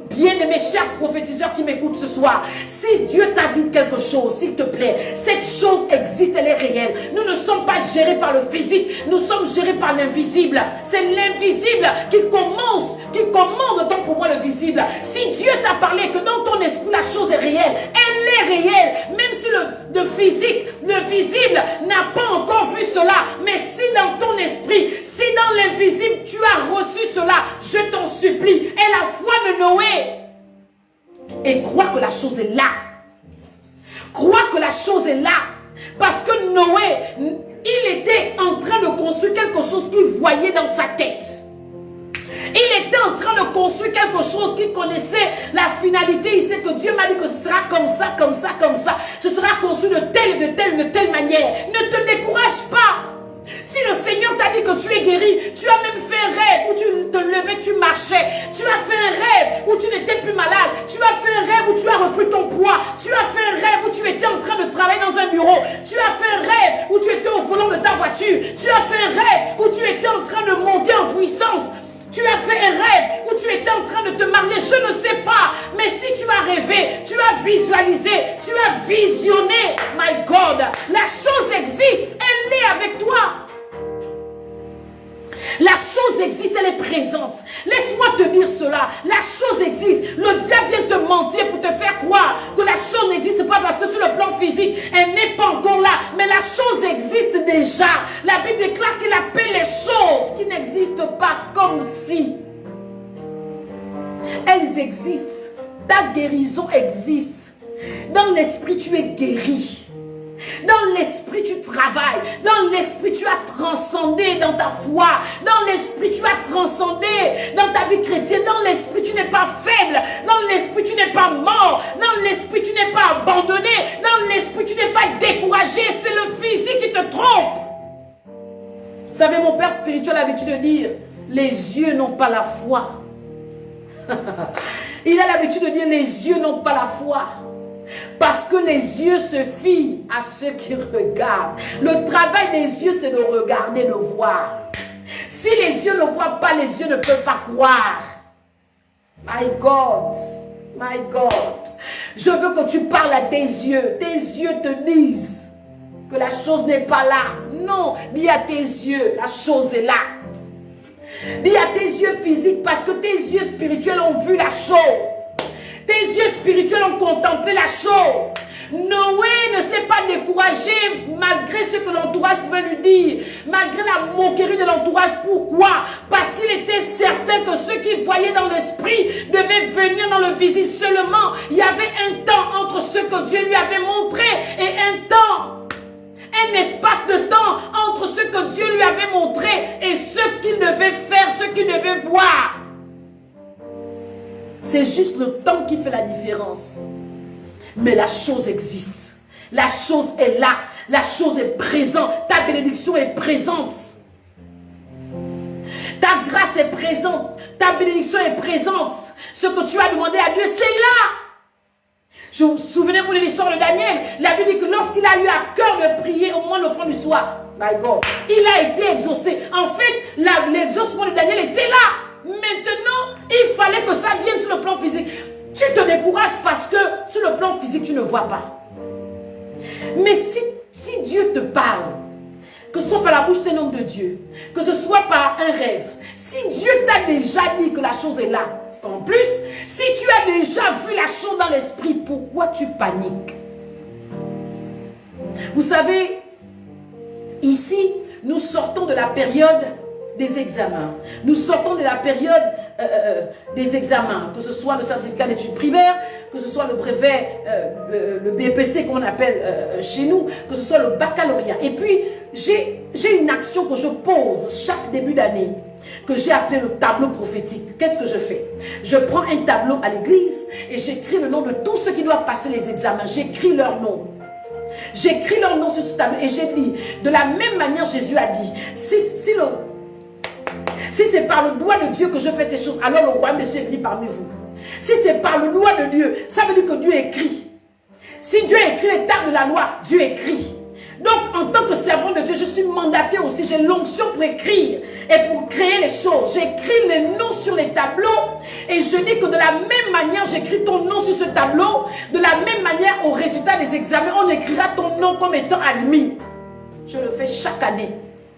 Bien-aimé, cher prophétiseur qui m'écoute ce soir. Si Dieu t'a dit quelque chose, s'il te plaît, cette chose existe, elle est réelle. Nous ne sommes pas gérés par le physique, nous sommes gérés par l'invisible. C'est l'invisible qui commande donc pour moi le visible. Si Dieu t'a parlé que dans ton esprit la chose est réelle, elle est réelle. Même si le physique, le visible n'a pas encore vu cela, mais si dans ton esprit, si dans l'invisible tu as reçu cela, je t'en supplie, aie la foi de Noé et crois que la chose est là. Crois que la chose est là. Parce que Noé, il était en train de construire quelque chose qu'il voyait dans sa tête. Il était en train de construire quelque chose qu'il connaissait la finalité. Il sait que Dieu m'a dit que ce sera comme ça, comme ça, comme ça. Ce sera construit de telle manière. Ne te décourage pas. Si le Seigneur t'a dit que tu es guéri, tu as même fait un rêve où tu te levais, tu marchais. Tu as fait un rêve où tu n'étais plus malade. Tu as fait un rêve où tu as repris ton poids. Tu as fait un rêve où tu étais en train de travailler dans un bureau. Tu as fait un rêve où tu étais au volant de ta voiture. Tu as fait un rêve où tu étais en train de monter en puissance. Tu as fait un rêve où tu étais en train de te marier, je ne sais pas. Mais si tu as rêvé, tu as visualisé, tu as visionné, my God, la chose existe, elle est avec toi. La chose existe, elle est présente. Laisse-moi te dire cela. La chose existe. Le diable vient te mentir pour te faire croire que la chose n'existe pas parce que sur le plan physique, elle n'est pas encore là. Mais la chose existe déjà. La Bible déclare qu'il appelle les choses qui n'existent pas comme si elles existent. Ta guérison existe. Dans l'esprit, tu es guéri. Dans l'esprit, tu travailles. Dans l'esprit, tu as transcendé dans ta foi. Dans l'esprit, tu as transcendé dans ta vie chrétienne. Dans l'esprit, tu n'es pas faible. Dans l'esprit, tu n'es pas mort. Dans l'esprit, tu n'es pas abandonné. Dans l'esprit, tu n'es pas découragé. C'est le physique qui te trompe. Vous savez, mon père spirituel a l'habitude de dire, les yeux n'ont pas la foi. Il a l'habitude de dire, les yeux n'ont pas la foi. Parce que les yeux se fient à ceux qui regardent. Le travail des yeux, c'est de regarder, de voir. Si les yeux ne voient pas, les yeux ne peuvent pas croire. My God, my God. Je veux que tu parles à tes yeux. Tes yeux te disent que la chose n'est pas là. Non, dis à tes yeux, la chose est là. Dis à tes yeux physiques parce que tes yeux spirituels ont vu la chose. Tes yeux spirituels ont contemplé la chose. Noé ne s'est pas découragé malgré ce que l'entourage pouvait lui dire, malgré la moquerie de l'entourage. Pourquoi? Parce qu'il était certain que ceux qui voyaient dans l'esprit devaient venir dans le visible. Seulement, il y avait un temps entre ce que Dieu lui avait montré et un temps, un espace de temps entre ce que Dieu lui avait montré et ce qu'il devait faire, ce qu'il devait voir. C'est juste le temps qui fait la différence. Mais la chose existe. La chose est là. La chose est présente. Ta bénédiction est présente. Ta grâce grâce est présente, ta bénédiction est présente. Ce que tu as demandé à Dieu, c'est là. Souvenez-vous de l'histoire de Daniel. La Bible dit que lorsqu'il a eu à cœur de prier au moment de l'offrande du soir, my God, il a été exaucé. En fait, l'exaucement de Daniel était là. Maintenant, il fallait que ça vienne sur le plan physique. Tu te décourages parce que sur le plan physique, tu ne vois pas. Mais si Dieu te parle, que ce soit par la bouche d'un homme de Dieu, que ce soit par un rêve, si Dieu t'a déjà dit que la chose est là, en plus, si tu as déjà vu la chose dans l'esprit, pourquoi tu paniques? Vous savez, ici, nous sortons de la période des examens. Nous sortons de la période des examens, que ce soit le certificat d'études primaires, que ce soit le brevet, le BPC qu'on appelle chez nous, que ce soit le baccalauréat. Et puis, j'ai une action que je pose chaque début d'année, que j'ai appelé le tableau prophétique. Qu'est-ce que je fais? Je prends un tableau à l'église et j'écris le nom de tous ceux qui doivent passer les examens. J'écris leur nom. J'écris leur nom sur ce tableau et j'ai dit, de la même manière Jésus a dit, si c'est par le doigt de Dieu que je fais ces choses, alors le roi monsieur est venu parmi vous. Si c'est par le doigt de Dieu, ça veut dire que Dieu écrit. Si Dieu écrit les tables de la loi, Dieu écrit. Donc, en tant que servant de Dieu, je suis mandaté aussi. J'ai l'onction pour écrire et pour créer les choses. J'écris les noms sur les tableaux et je dis que de la même manière, j'écris ton nom sur ce tableau. De la même manière, au résultat des examens, on écrira ton nom comme étant admis. Je le fais chaque année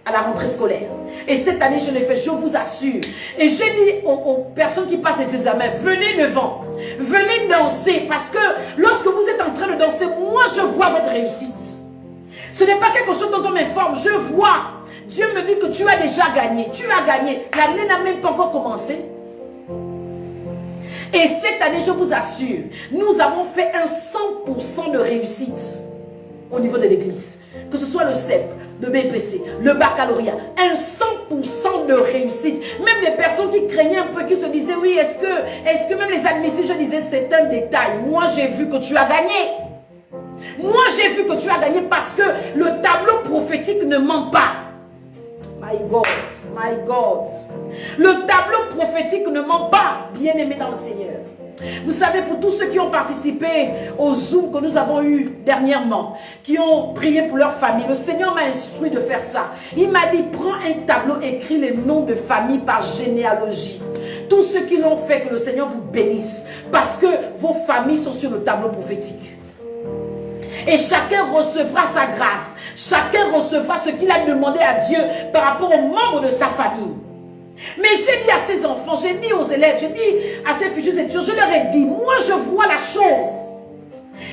à la rentrée scolaire. Et cette année, je l'ai fait, je vous assure. Et j'ai dit aux personnes qui passent les examens, venez devant, venez danser. Parce que lorsque vous êtes en train de danser, moi, je vois votre réussite. Ce n'est pas quelque chose dont on m'informe, je vois. Dieu me dit que tu as déjà gagné. Tu as gagné. L'année n'a même pas encore commencé. Et cette année, je vous assure, nous avons fait un 100% de réussite au niveau de l'église. Que ce soit le CEP, le BPC, le baccalauréat, un 100% de réussite. Même des personnes qui craignaient un peu, qui se disaient, oui, est-ce que même les admissibles, je disais, c'est un détail. Moi, j'ai vu que tu as gagné. Moi, j'ai vu que tu as gagné parce que le tableau prophétique ne ment pas. My God, my God. Le tableau prophétique ne ment pas, bien-aimé dans le Seigneur. Vous savez, pour tous ceux qui ont participé au Zoom que nous avons eu dernièrement, qui ont prié pour leur famille, le Seigneur m'a instruit de faire ça. Il m'a dit, prends un tableau, écris les noms de famille par généalogie. Tous ceux qui l'ont fait, que le Seigneur vous bénisse, parce que vos familles sont sur le tableau prophétique. Et chacun recevra sa grâce. Chacun recevra ce qu'il a demandé à Dieu par rapport aux membres de sa famille. Mais j'ai dit à ses enfants, j'ai dit aux élèves, j'ai dit à ces futurs étudiants, je leur ai dit, moi je vois la chose.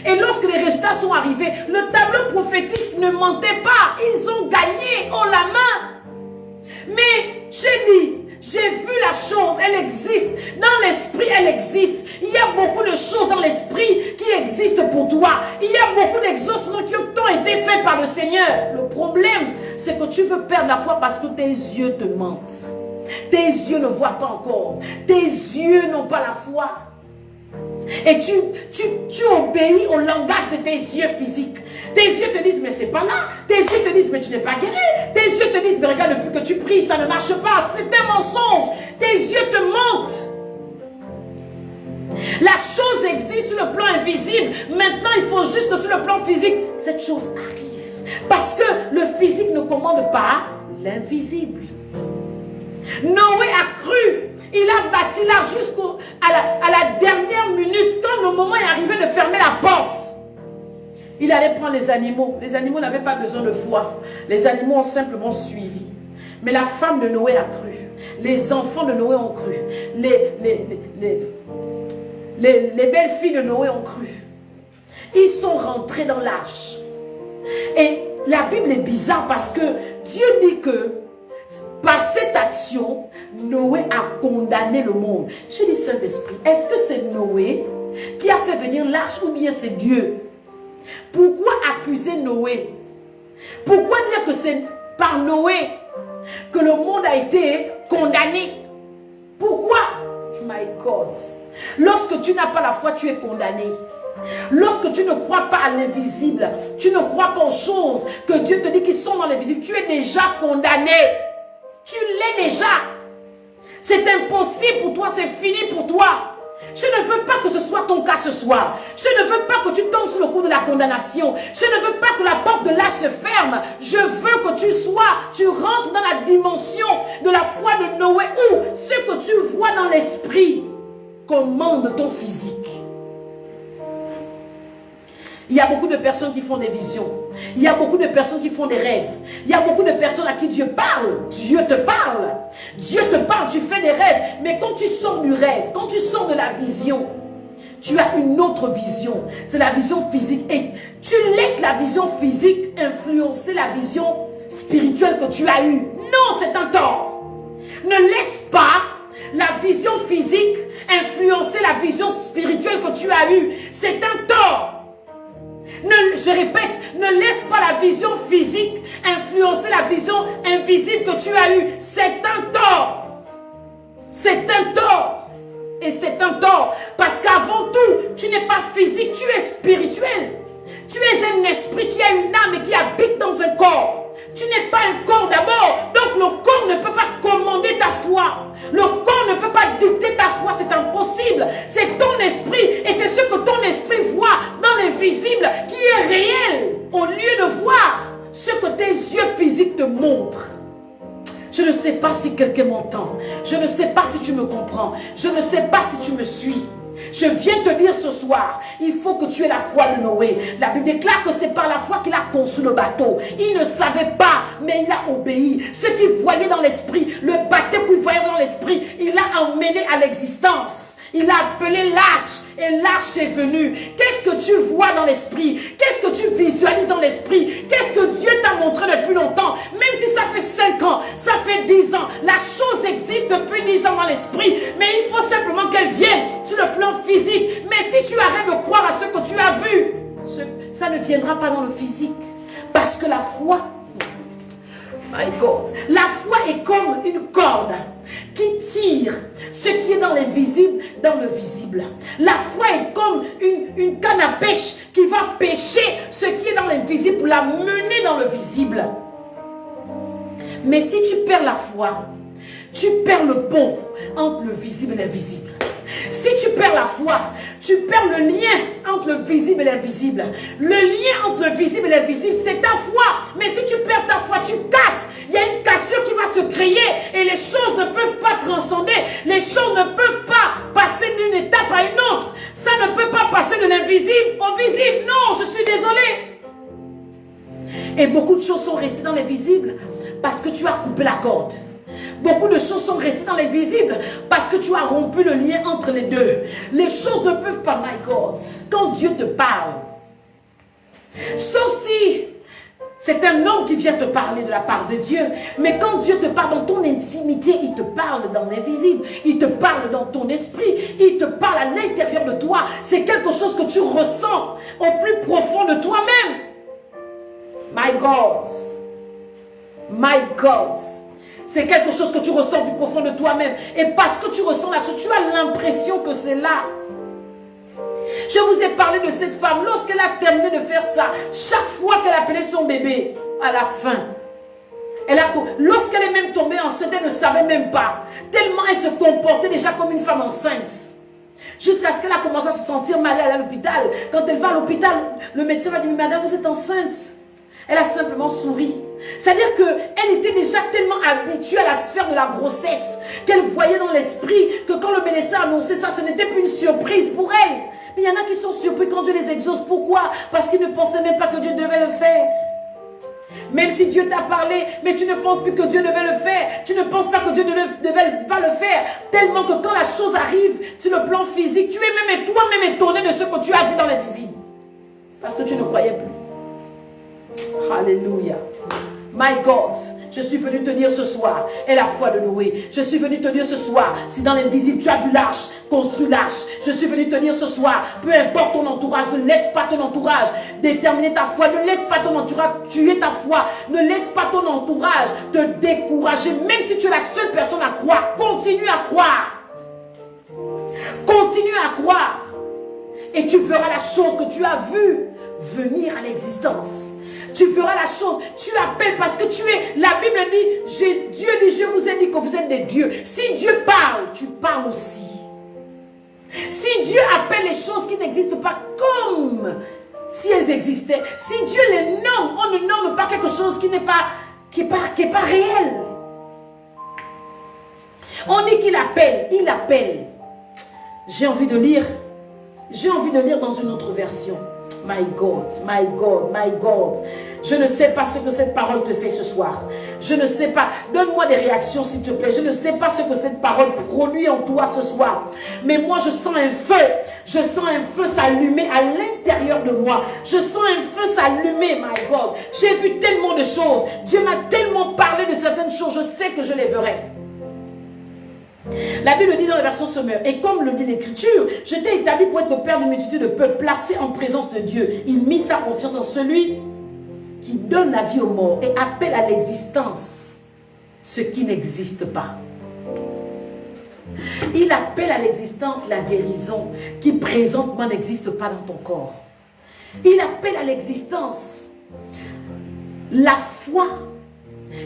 Et lorsque les résultats sont arrivés, le tableau prophétique ne mentait pas. Ils ont gagné haut la main. Mais j'ai dit, j'ai vu la chose, elle existe. Dans l'esprit, elle existe. Il y a beaucoup de choses dans l'esprit qui existent pour toi. Il y a beaucoup d'exaucements qui ont été faits par le Seigneur. Le problème, c'est que tu veux perdre la foi parce que tes yeux te mentent. Tes yeux ne voient pas encore. Tes yeux n'ont pas la foi. Et tu obéis au langage de tes yeux physiques. Tes yeux te disent, mais c'est pas là. Tes yeux te disent, mais tu n'es pas guéri. Tes yeux te disent, mais regarde, depuis que tu pries, ça ne marche pas. C'est un mensonge. Tes yeux te mentent. La chose existe sur le plan invisible. Maintenant, il faut juste que sur le plan physique, cette chose arrive. Parce que le physique ne commande pas l'invisible. Noé a cru. Il a bâti là jusqu'à la dernière minute. Quand le moment est arrivé de fermer la porte, il allait prendre les animaux. Les animaux n'avaient pas besoin de foi. Les animaux ont simplement suivi. Mais la femme de Noé a cru. Les enfants de Noé ont cru. Les belles filles de Noé ont cru. Ils sont rentrés dans l'arche. Et la Bible est bizarre parce que Dieu dit que par cette action, Noé a condamné le monde. Je dis, Saint-Esprit, est-ce que c'est Noé qui a fait venir l'arche ou bien c'est Dieu? Pourquoi accuser Noé? Pourquoi dire que c'est par Noé que le monde a été condamné? Pourquoi? My God. Lorsque tu n'as pas la foi, tu es condamné. Lorsque tu ne crois pas à l'invisible, tu ne crois pas aux choses que Dieu te dit qui sont dans l'invisible, tu es déjà condamné. Tu l'es déjà. C'est impossible pour toi, c'est fini pour toi. Je ne veux pas que ce soit ton cas ce soir. Je ne veux pas que tu tombes sous le coup de la condamnation. Je ne veux pas que la porte de l'âge se ferme. Je veux que tu rentres dans la dimension de la foi de Noé où ce que tu vois dans l'esprit commande ton physique. Il y a beaucoup de personnes qui font des visions. Il y a beaucoup de personnes qui font des rêves. Il y a beaucoup de personnes à qui Dieu parle. Dieu te parle. Dieu te parle, tu fais des rêves. Mais quand tu sors du rêve, quand tu sors de la vision, tu as une autre vision. C'est la vision physique. Et tu laisses la vision physique influencer la vision spirituelle que tu as eue. Non, c'est un tort. Ne laisse pas la vision physique influencer la vision spirituelle que tu as eue. C'est un tort. Je répète, ne laisse pas la vision physique influencer la vision invisible que tu as eue. C'est un tort. C'est un tort. Et c'est un tort. Parce qu'avant tout, tu n'es pas physique, tu es spirituel. Tu es un esprit qui a une âme et qui habite dans un corps. Tu n'es pas un corps d'abord. Donc le corps ne peut pas commander ta foi. Le corps ne peut pas dicter ta foi. C'est impossible. C'est ton esprit. Et c'est ce que ton esprit voit dans l'invisible qui est réel. Au lieu de voir ce que tes yeux physiques te montrent. Je ne sais pas si quelqu'un m'entend. Je ne sais pas si tu me comprends. Je ne sais pas si tu me suis. Je viens te dire ce soir, il faut que tu aies la foi de Noé. La Bible déclare que c'est par la foi qu'il a conçu le bateau. Il ne savait pas, mais il a obéi. Ce qu'il voyait dans l'esprit, le bateau qu'il voyait dans l'esprit, il l'a emmené à l'existence. Il a appelé l'arche et l'arche est venue. Qu'est-ce que tu vois dans l'esprit? Qu'est-ce que tu visualises dans l'esprit? Qu'est-ce que Dieu t'a montré depuis longtemps? Même si ça fait 5 ans, ça fait 10 ans, la chose existe depuis 10 ans dans l'esprit. Mais il faut simplement qu'elle vienne sur le plan physique. Mais si tu arrêtes de croire à ce que tu as vu, ça ne viendra pas dans le physique. Parce que la foi, my God, la foi est comme une corde qui tire ce qui est dans l'invisible dans le visible. La foi est comme une canne à pêche qui va pêcher ce qui est dans l'invisible pour la mener dans le visible. Mais si tu perds la foi, tu perds le pont entre le visible et l'invisible. Si tu perds la foi, tu perds le lien entre le visible et l'invisible. Le lien entre le visible et l'invisible, c'est ta foi. Mais si tu perds ta foi, tu casses. Il y a une cassure qui va se créer et les choses ne peuvent pas transcender. Les choses ne peuvent pas passer d'une étape à une autre. Ça ne peut pas passer de l'invisible au visible. Non, je suis désolée. Et beaucoup de choses sont restées dans l'invisible parce que tu as coupé la corde. Beaucoup de choses sont restées dans l'invisible parce que tu as rompu le lien entre les deux. Les choses ne peuvent pas, my God, quand Dieu te parle. Sauf si c'est un homme qui vient te parler de la part de Dieu. Mais quand Dieu te parle dans ton intimité, il te parle dans l'invisible. Il te parle dans ton esprit. Il te parle à l'intérieur de toi. C'est quelque chose que tu ressens au plus profond de toi-même. My God. My God. C'est quelque chose que tu ressens au plus profond de toi-même. Et parce que tu ressens la chose, tu as l'impression que c'est là. Je vous ai parlé de cette femme. Lorsqu'elle a terminé de faire ça, chaque fois qu'elle appelait son bébé, à la fin, lorsqu'elle est même tombée enceinte, elle ne savait même pas. Tellement elle se comportait déjà comme une femme enceinte. Jusqu'à ce qu'elle a commencé à se sentir malade à l'hôpital. Quand elle va à l'hôpital, le médecin va dire, madame, vous êtes enceinte. Elle a simplement souri. C'est-à-dire qu'elle était déjà tellement habituée à la sphère de la grossesse qu'elle voyait dans l'esprit que quand le médecin annonçait ça, ce n'était plus une surprise pour elle. Mais il y en a qui sont surpris quand Dieu les exauce. Pourquoi? Parce qu'ils ne pensaient même pas que Dieu devait le faire. Même si Dieu t'a parlé, mais tu ne penses plus que Dieu devait le faire. Tu ne penses pas que Dieu ne devait pas le faire. Tellement que quand la chose arrive sur le plan physique, tu es même toi-même étonné de ce que tu as vu dans l'invisible. Parce que tu ne croyais plus. Alléluia. My God, je suis venu te dire ce soir, et la foi de Noé. Je suis venu te dire ce soir, si dans l'invisible tu as vu l'arche, construis l'arche. Je suis venu te dire ce soir, peu importe ton entourage, ne laisse pas ton entourage déterminer ta foi. Ne laisse pas ton entourage tuer ta foi. Ne laisse pas ton entourage te décourager. Même si tu es la seule personne à croire, continue à croire. Continue à croire. Et tu verras la chose que tu as vue venir à l'existence. Tu feras la chose. Tu appelles parce que tu es. La Bible dit, Dieu dit, je vous ai dit que vous êtes des dieux. Si Dieu parle, tu parles aussi. Si Dieu appelle les choses qui n'existent pas comme si elles existaient. Si Dieu les nomme, on ne nomme pas quelque chose qui n'est pas, qui est pas réel. On dit qu'il appelle, il appelle. J'ai envie de lire dans une autre version. My God, my God, my God. Je ne sais pas ce que cette parole te fait ce soir. Je ne sais pas. Donne-moi des réactions s'il te plaît. Je ne sais pas ce que cette parole produit en toi ce soir. Mais moi je sens un feu. Je sens un feu s'allumer à l'intérieur de moi. Je sens un feu s'allumer, my God. J'ai vu tellement de choses. Dieu m'a tellement parlé de certaines choses. Je sais que je les verrai. La Bible dit dans la version Semeur, et comme le dit l'Écriture, je t'ai établi pour être le père d'une multitude de peuples, placé en présence de Dieu. Il mit sa confiance en celui qui donne la vie aux morts et appelle à l'existence ce qui n'existe pas. Il appelle à l'existence la guérison qui présentement n'existe pas dans ton corps. Il appelle à l'existence la foi.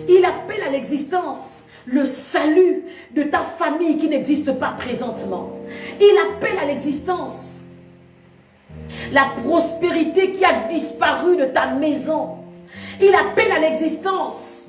Il appelle à l'existence le salut de ta famille qui n'existe pas présentement. Il appelle à l'existence la prospérité qui a disparu de ta maison. Il appelle à l'existence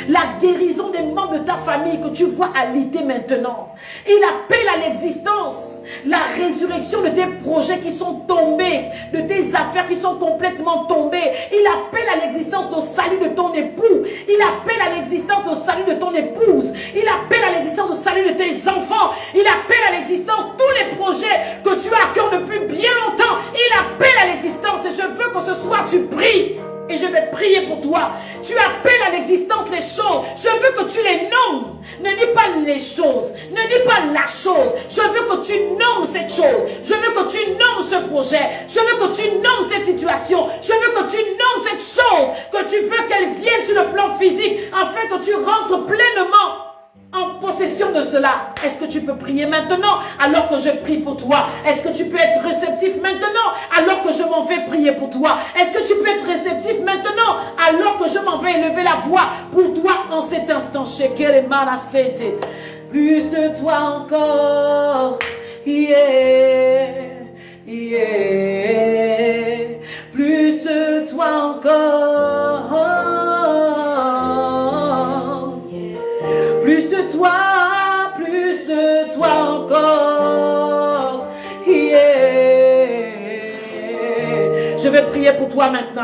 la guérison des membres de ta famille que tu vois alité maintenant. Il appelle à l'existence la résurrection de tes projets qui sont tombés, de tes affaires qui sont complètement tombées. Il appelle à l'existence le salut de ton époux. Il appelle à l'existence le salut de ton épouse. Il appelle à l'existence le salut de tes enfants. Il appelle à l'existence tous les projets que tu as à cœur depuis bien longtemps. Il appelle à l'existence et je veux que ce soir tu pries. Et je vais prier pour toi. Tu appelles à l'existence les choses. Je veux que tu les nommes. Ne dis pas les choses. Ne dis pas la chose. Je veux que tu nommes cette chose. Je veux que tu nommes ce projet. Je veux que tu nommes cette situation. Je veux que tu nommes cette chose. Que tu veux qu'elle vienne sur le plan physique. Afin que tu rentres pleinement en possession de cela. Est-ce que tu peux prier maintenant alors que je prie pour toi? Est-ce que tu peux être réceptif maintenant alors que je m'en vais prier pour toi? Est-ce que tu peux être réceptif maintenant alors que je m'en vais élever la voix pour toi en cet instant? Plus de toi encore, yeah, yeah. Plus de toi encore. Plus de toi encore, yeah. Je vais prier pour toi maintenant.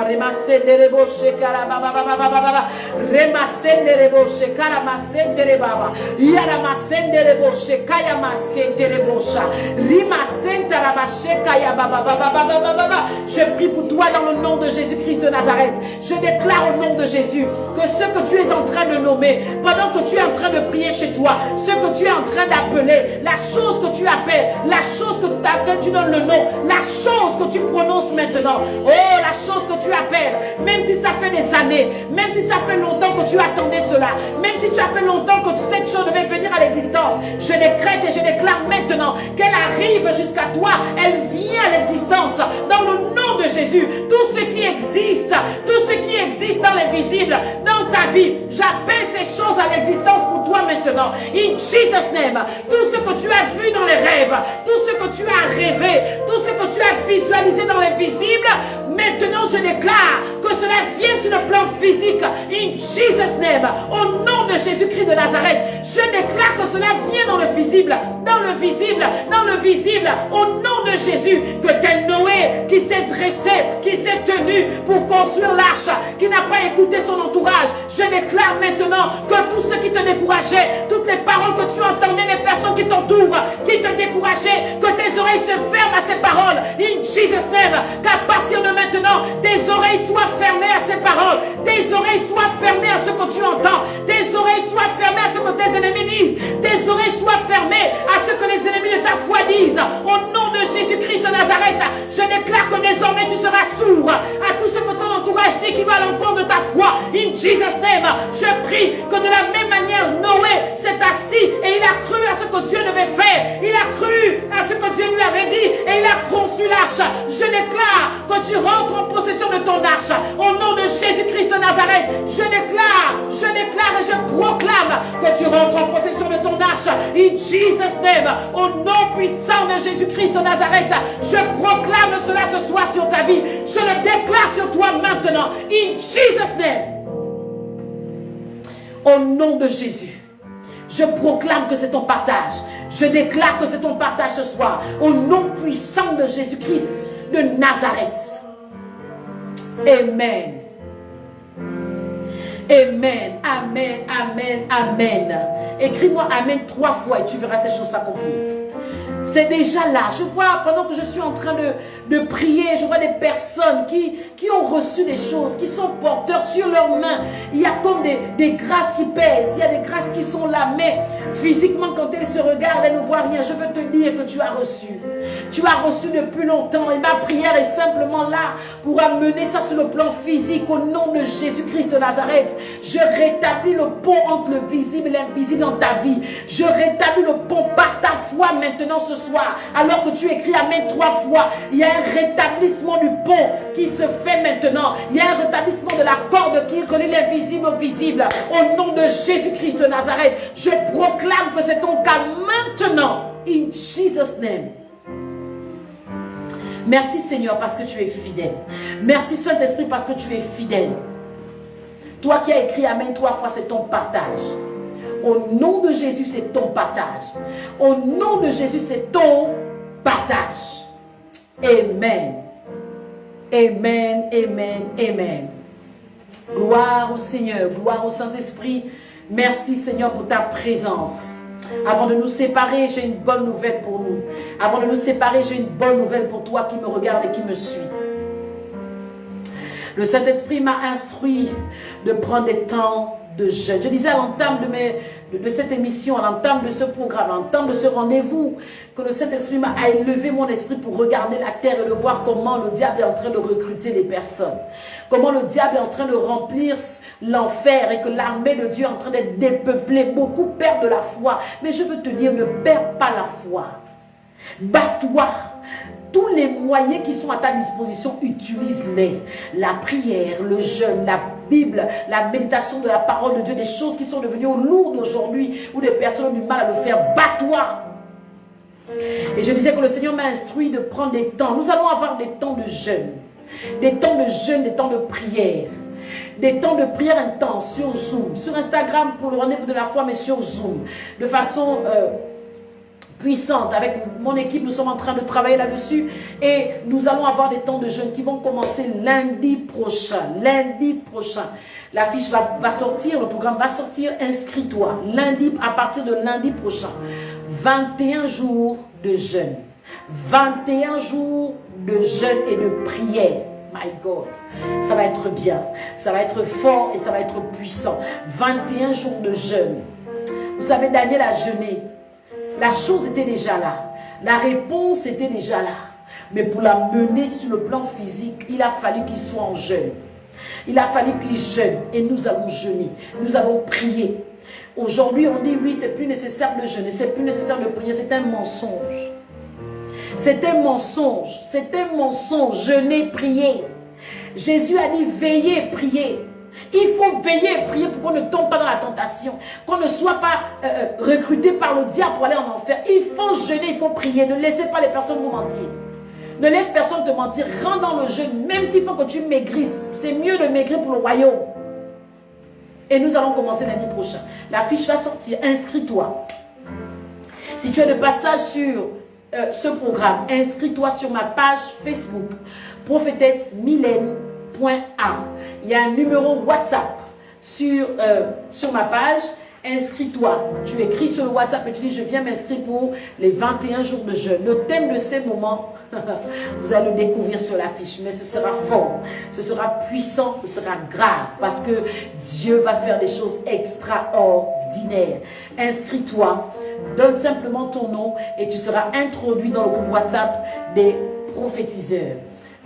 Je prie pour toi dans le nom de Jésus-Christ de Nazareth. Je déclare au nom de Jésus que ce que tu es en train de nommer, pendant que tu es en train de prier chez toi, ce que tu es en train d'appeler, la chose que tu appelles, la chose que tu donnes le nom, la chose que tu prononces maintenant, oh, la chose que tu appelles, même si ça fait des années, même si ça fait longtemps que tu attendais cela, même si tu as fait longtemps que cette chose devait venir à l'existence, je décrète et je déclare maintenant qu'elle arrive jusqu'à toi, elle vient à l'existence, dans le nom de Jésus. Tout ce qui existe dans l'invisible, dans ta vie, j'appelle ces choses à l'existence pour toi maintenant. In Jesus' name, tout ce que tu as vu dans les rêves, tout ce que tu as rêvé, tout ce que tu as visualisé dans l'invisible, maintenant je déclare que cela vienne sur le plan physique. In Jesus' name, au nom de Jésus-Christ de Nazareth, je déclare que cela vient dans le visible, dans le visible, dans le visible, au nom de Jésus, que tel Noé qui s'est dressé, qui s'est tenu pour construire l'arche, qui n'a pas écouté son entourage, je déclare maintenant que tous ceux qui te décourageaient, toutes les paroles que tu entendais, les personnes qui t'entourent, qui te décourageaient, que tes oreilles se ferment à ces paroles. In Jesus' name, qu'à partir de maintenant, tes oreilles soient fermées à ces paroles, tes oreilles soient fermées à ce que tu entends, tes oreilles soient fermées à ce que tes ennemis disent, tes oreilles soient fermées à ce que les ennemis de ta foi disent. Au nom de Jésus-Christ de Nazareth, je déclare que désormais tu seras sourd à tout ce que ton entourage dit qui va à l'encontre de ta foi. In Jesus' name, je prie que de la même manière Noé s'est assis et il a cru à ce que Dieu devait faire, il a cru à ce que Dieu lui avait dit et il a conçu l'arche. Je déclare que tu rentres en possession de ton arche au nom Je déclare et je proclame que tu rentres en possession de ton arche. In Jesus' name, au nom puissant de Jésus-Christ de Nazareth, je proclame cela ce soir sur ta vie. Je le déclare sur toi maintenant. In Jesus' name. Au nom de Jésus, je proclame que c'est ton partage. Je déclare que c'est ton partage ce soir. Au nom puissant de Jésus-Christ de Nazareth. Amen. Amen, amen, amen, amen. Écris-moi amen 3 fois et tu verras ces choses s'accomplir. C'est déjà là. Je vois, pendant que je suis en train de prier, je vois des personnes qui ont reçu des choses, qui sont porteurs sur leurs mains. Il y a comme des grâces qui pèsent, il y a des grâces qui sont là, mais physiquement, quand elles se regardent, elles ne voient rien. Je veux te dire que tu as reçu. Tu as reçu depuis longtemps et ma prière est simplement là pour amener ça sur le plan physique au nom de Jésus-Christ de Nazareth. Je rétablis le pont entre le visible et l'invisible dans ta vie. Je rétablis le pont par ta foi maintenant ce soir. Alors que tu écris amen 3 fois, il y a un rétablissement du pont qui se fait maintenant. Il y a un rétablissement de la corde qui relie l'invisible au visible. Au nom de Jésus-Christ de Nazareth, je proclame que c'est ton cas maintenant. In Jesus' name. Merci Seigneur parce que tu es fidèle. Merci Saint-Esprit parce que tu es fidèle. Toi qui as écrit amen 3 fois, c'est ton partage. Au nom de Jésus, c'est ton partage. Au nom de Jésus, c'est ton partage. Amen. Amen, amen, amen. Gloire au Seigneur, gloire au Saint-Esprit. Merci Seigneur pour ta présence. Avant de nous séparer, j'ai une bonne nouvelle pour nous. Avant de nous séparer, j'ai une bonne nouvelle pour toi qui me regarde et qui me suit. Le Saint-Esprit m'a instruit de prendre des temps de jeûne. Je disais à l'entame de cette émission, à l'entame de ce programme, à l'entame de ce rendez-vous, que le Saint-Esprit m'a élevé mon esprit pour regarder la terre et de voir comment le diable est en train de recruter les personnes. Comment le diable est en train de remplir l'enfer et que l'armée de Dieu est en train d'être dépeuplée. Beaucoup perdent de la foi. Mais je veux te dire, ne perds pas la foi. Bats-toi. Tous les moyens qui sont à ta disposition, utilise-les. La prière, le jeûne, la Bible, la méditation de la parole de Dieu, des choses qui sont devenues lourdes aujourd'hui, où des personnes ont du mal à le faire. Bats-toi. Et je disais que le Seigneur m'a instruit de prendre des temps. Nous allons avoir des temps de jeûne. Des temps de jeûne, des temps de prière. Des temps de prière intense sur Zoom. Sur Instagram pour le rendez-vous de la foi, mais sur Zoom. De façon puissante. Avec mon équipe, nous sommes en train de travailler là-dessus. Et nous allons avoir des temps de jeûne qui vont commencer lundi prochain. Lundi prochain. L'affiche va sortir, le programme va sortir. Inscris-toi. Lundi, à partir de lundi prochain. 21 jours de jeûne. 21 jours de jeûne et de prière. My God, ça va être bien, ça va être fort et ça va être puissant. 21 jours de jeûne. Vous savez, Daniel a jeûné. La chose était déjà là. La réponse était déjà là. Mais pour la mener sur le plan physique, il a fallu qu'il soit en jeûne. Il a fallu qu'il jeûne et nous allons jeûner. Nous allons prier. Aujourd'hui, on dit oui, c'est plus nécessaire de jeûner, c'est plus nécessaire de prier. C'est un mensonge. C'est un mensonge, c'est un mensonge, jeûner, prier. Jésus a dit veillez, priez. Il faut veiller et prier pour qu'on ne tombe pas dans la tentation, qu'on ne soit pas recruté par le diable pour aller en enfer. Il faut jeûner, il faut prier. Ne laissez pas les personnes vous mentir. Ne laisse personne te mentir. Rentre dans le jeûne, même s'il faut que tu maigrisses. C'est mieux de maigrir pour le royaume. Et nous allons commencer lundi prochain. La fiche va sortir, inscris-toi. Si tu es de passage sur ce programme, inscris-toi sur ma page Facebook, prophétesse Mylène.a. Il y a un numéro WhatsApp sur ma page. Inscris-toi. Tu écris sur le WhatsApp et tu dis je viens m'inscrire pour les 21 jours de jeûne. Le thème de ces moments, vous allez le découvrir sur l'affiche, mais ce sera fort, ce sera puissant, ce sera grave parce que Dieu va faire des choses extraordinaires. Inscris-toi, donne simplement ton nom et tu seras introduit dans le groupe WhatsApp des prophétiseurs.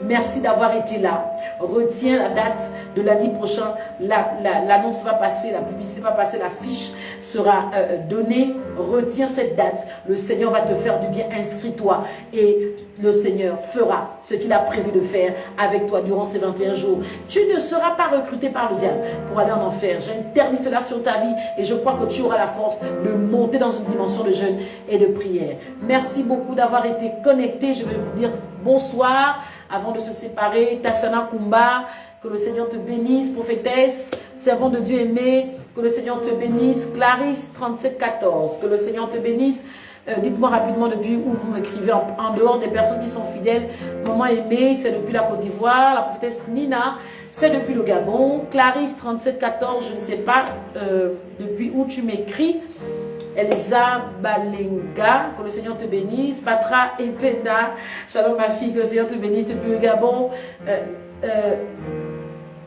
Merci d'avoir été là. Retiens la date de lundi prochain l'annonce va passer, la publicité va passer, la fiche sera donnée. Retiens cette date. Le Seigneur va te faire du bien. Inscris-toi et le Seigneur fera ce qu'il a prévu de faire avec toi durant ces 21 jours. Tu ne seras pas recruté par le diable pour aller en enfer. J'interdis cela sur ta vie et je crois que tu auras la force de monter dans une dimension de jeûne et de prière. Merci beaucoup d'avoir été connecté. Je vais vous dire bonsoir avant de se séparer. Tassana Kumba, que le Seigneur te bénisse. Prophétesse, servant de Dieu aimé, que le Seigneur te bénisse. Clarisse 3714, que le Seigneur te bénisse. Dites-moi rapidement depuis où vous m'écrivez en dehors des personnes qui sont fidèles. Maman aimée, c'est depuis la Côte d'Ivoire. La prophétesse Nina, c'est depuis le Gabon. Clarisse 3714, je ne sais pas depuis où tu m'écris. Elisa Balenga, que le Seigneur te bénisse. Patra Ependa, shalom ma fille, que le Seigneur te bénisse depuis le Gabon.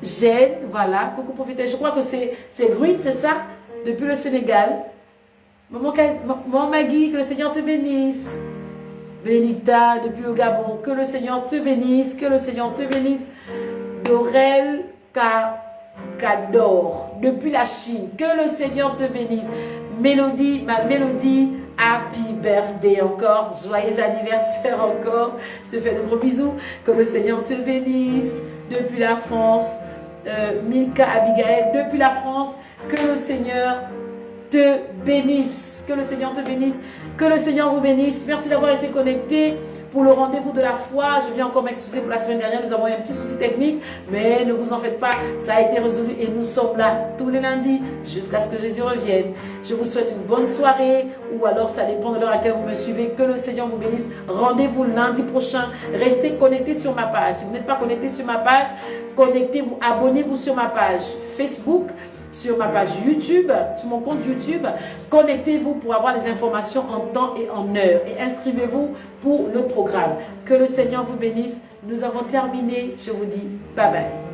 Jeanne, voilà, coucou prophétesse, je crois que c'est Gruit, c'est ça, depuis le Sénégal. Maman Magui, que le Seigneur te bénisse. Bénédicta, depuis le Gabon, que le Seigneur te bénisse, que le Seigneur te bénisse. Dorel Kador, depuis la Chine, que le Seigneur te bénisse. Mélodie, ma Mélodie, happy birthday encore, joyeux anniversaire encore. Je te fais de gros bisous, que le Seigneur te bénisse. Depuis la France, Milka Abigail, depuis la France, que le Seigneur te bénisse, que le Seigneur te bénisse, que le Seigneur vous bénisse. Merci d'avoir été connecté pour le rendez-vous de la foi. Je viens encore m'excuser pour la semaine dernière, nous avons eu un petit souci technique, mais ne vous en faites pas, ça a été résolu et nous sommes là tous les lundis jusqu'à ce que Jésus revienne. Je vous souhaite une bonne soirée, ou alors ça dépend de l'heure à laquelle vous me suivez. Que le Seigneur vous bénisse. Rendez-vous lundi prochain. Restez connectés sur ma page. Si vous n'êtes pas connecté sur ma page, connectez-vous, abonnez-vous sur ma page Facebook, sur ma page YouTube, sur mon compte YouTube. Connectez-vous pour avoir les informations en temps et en heure. Et inscrivez-vous pour le programme. Que le Seigneur vous bénisse. Nous avons terminé. Je vous dis bye bye.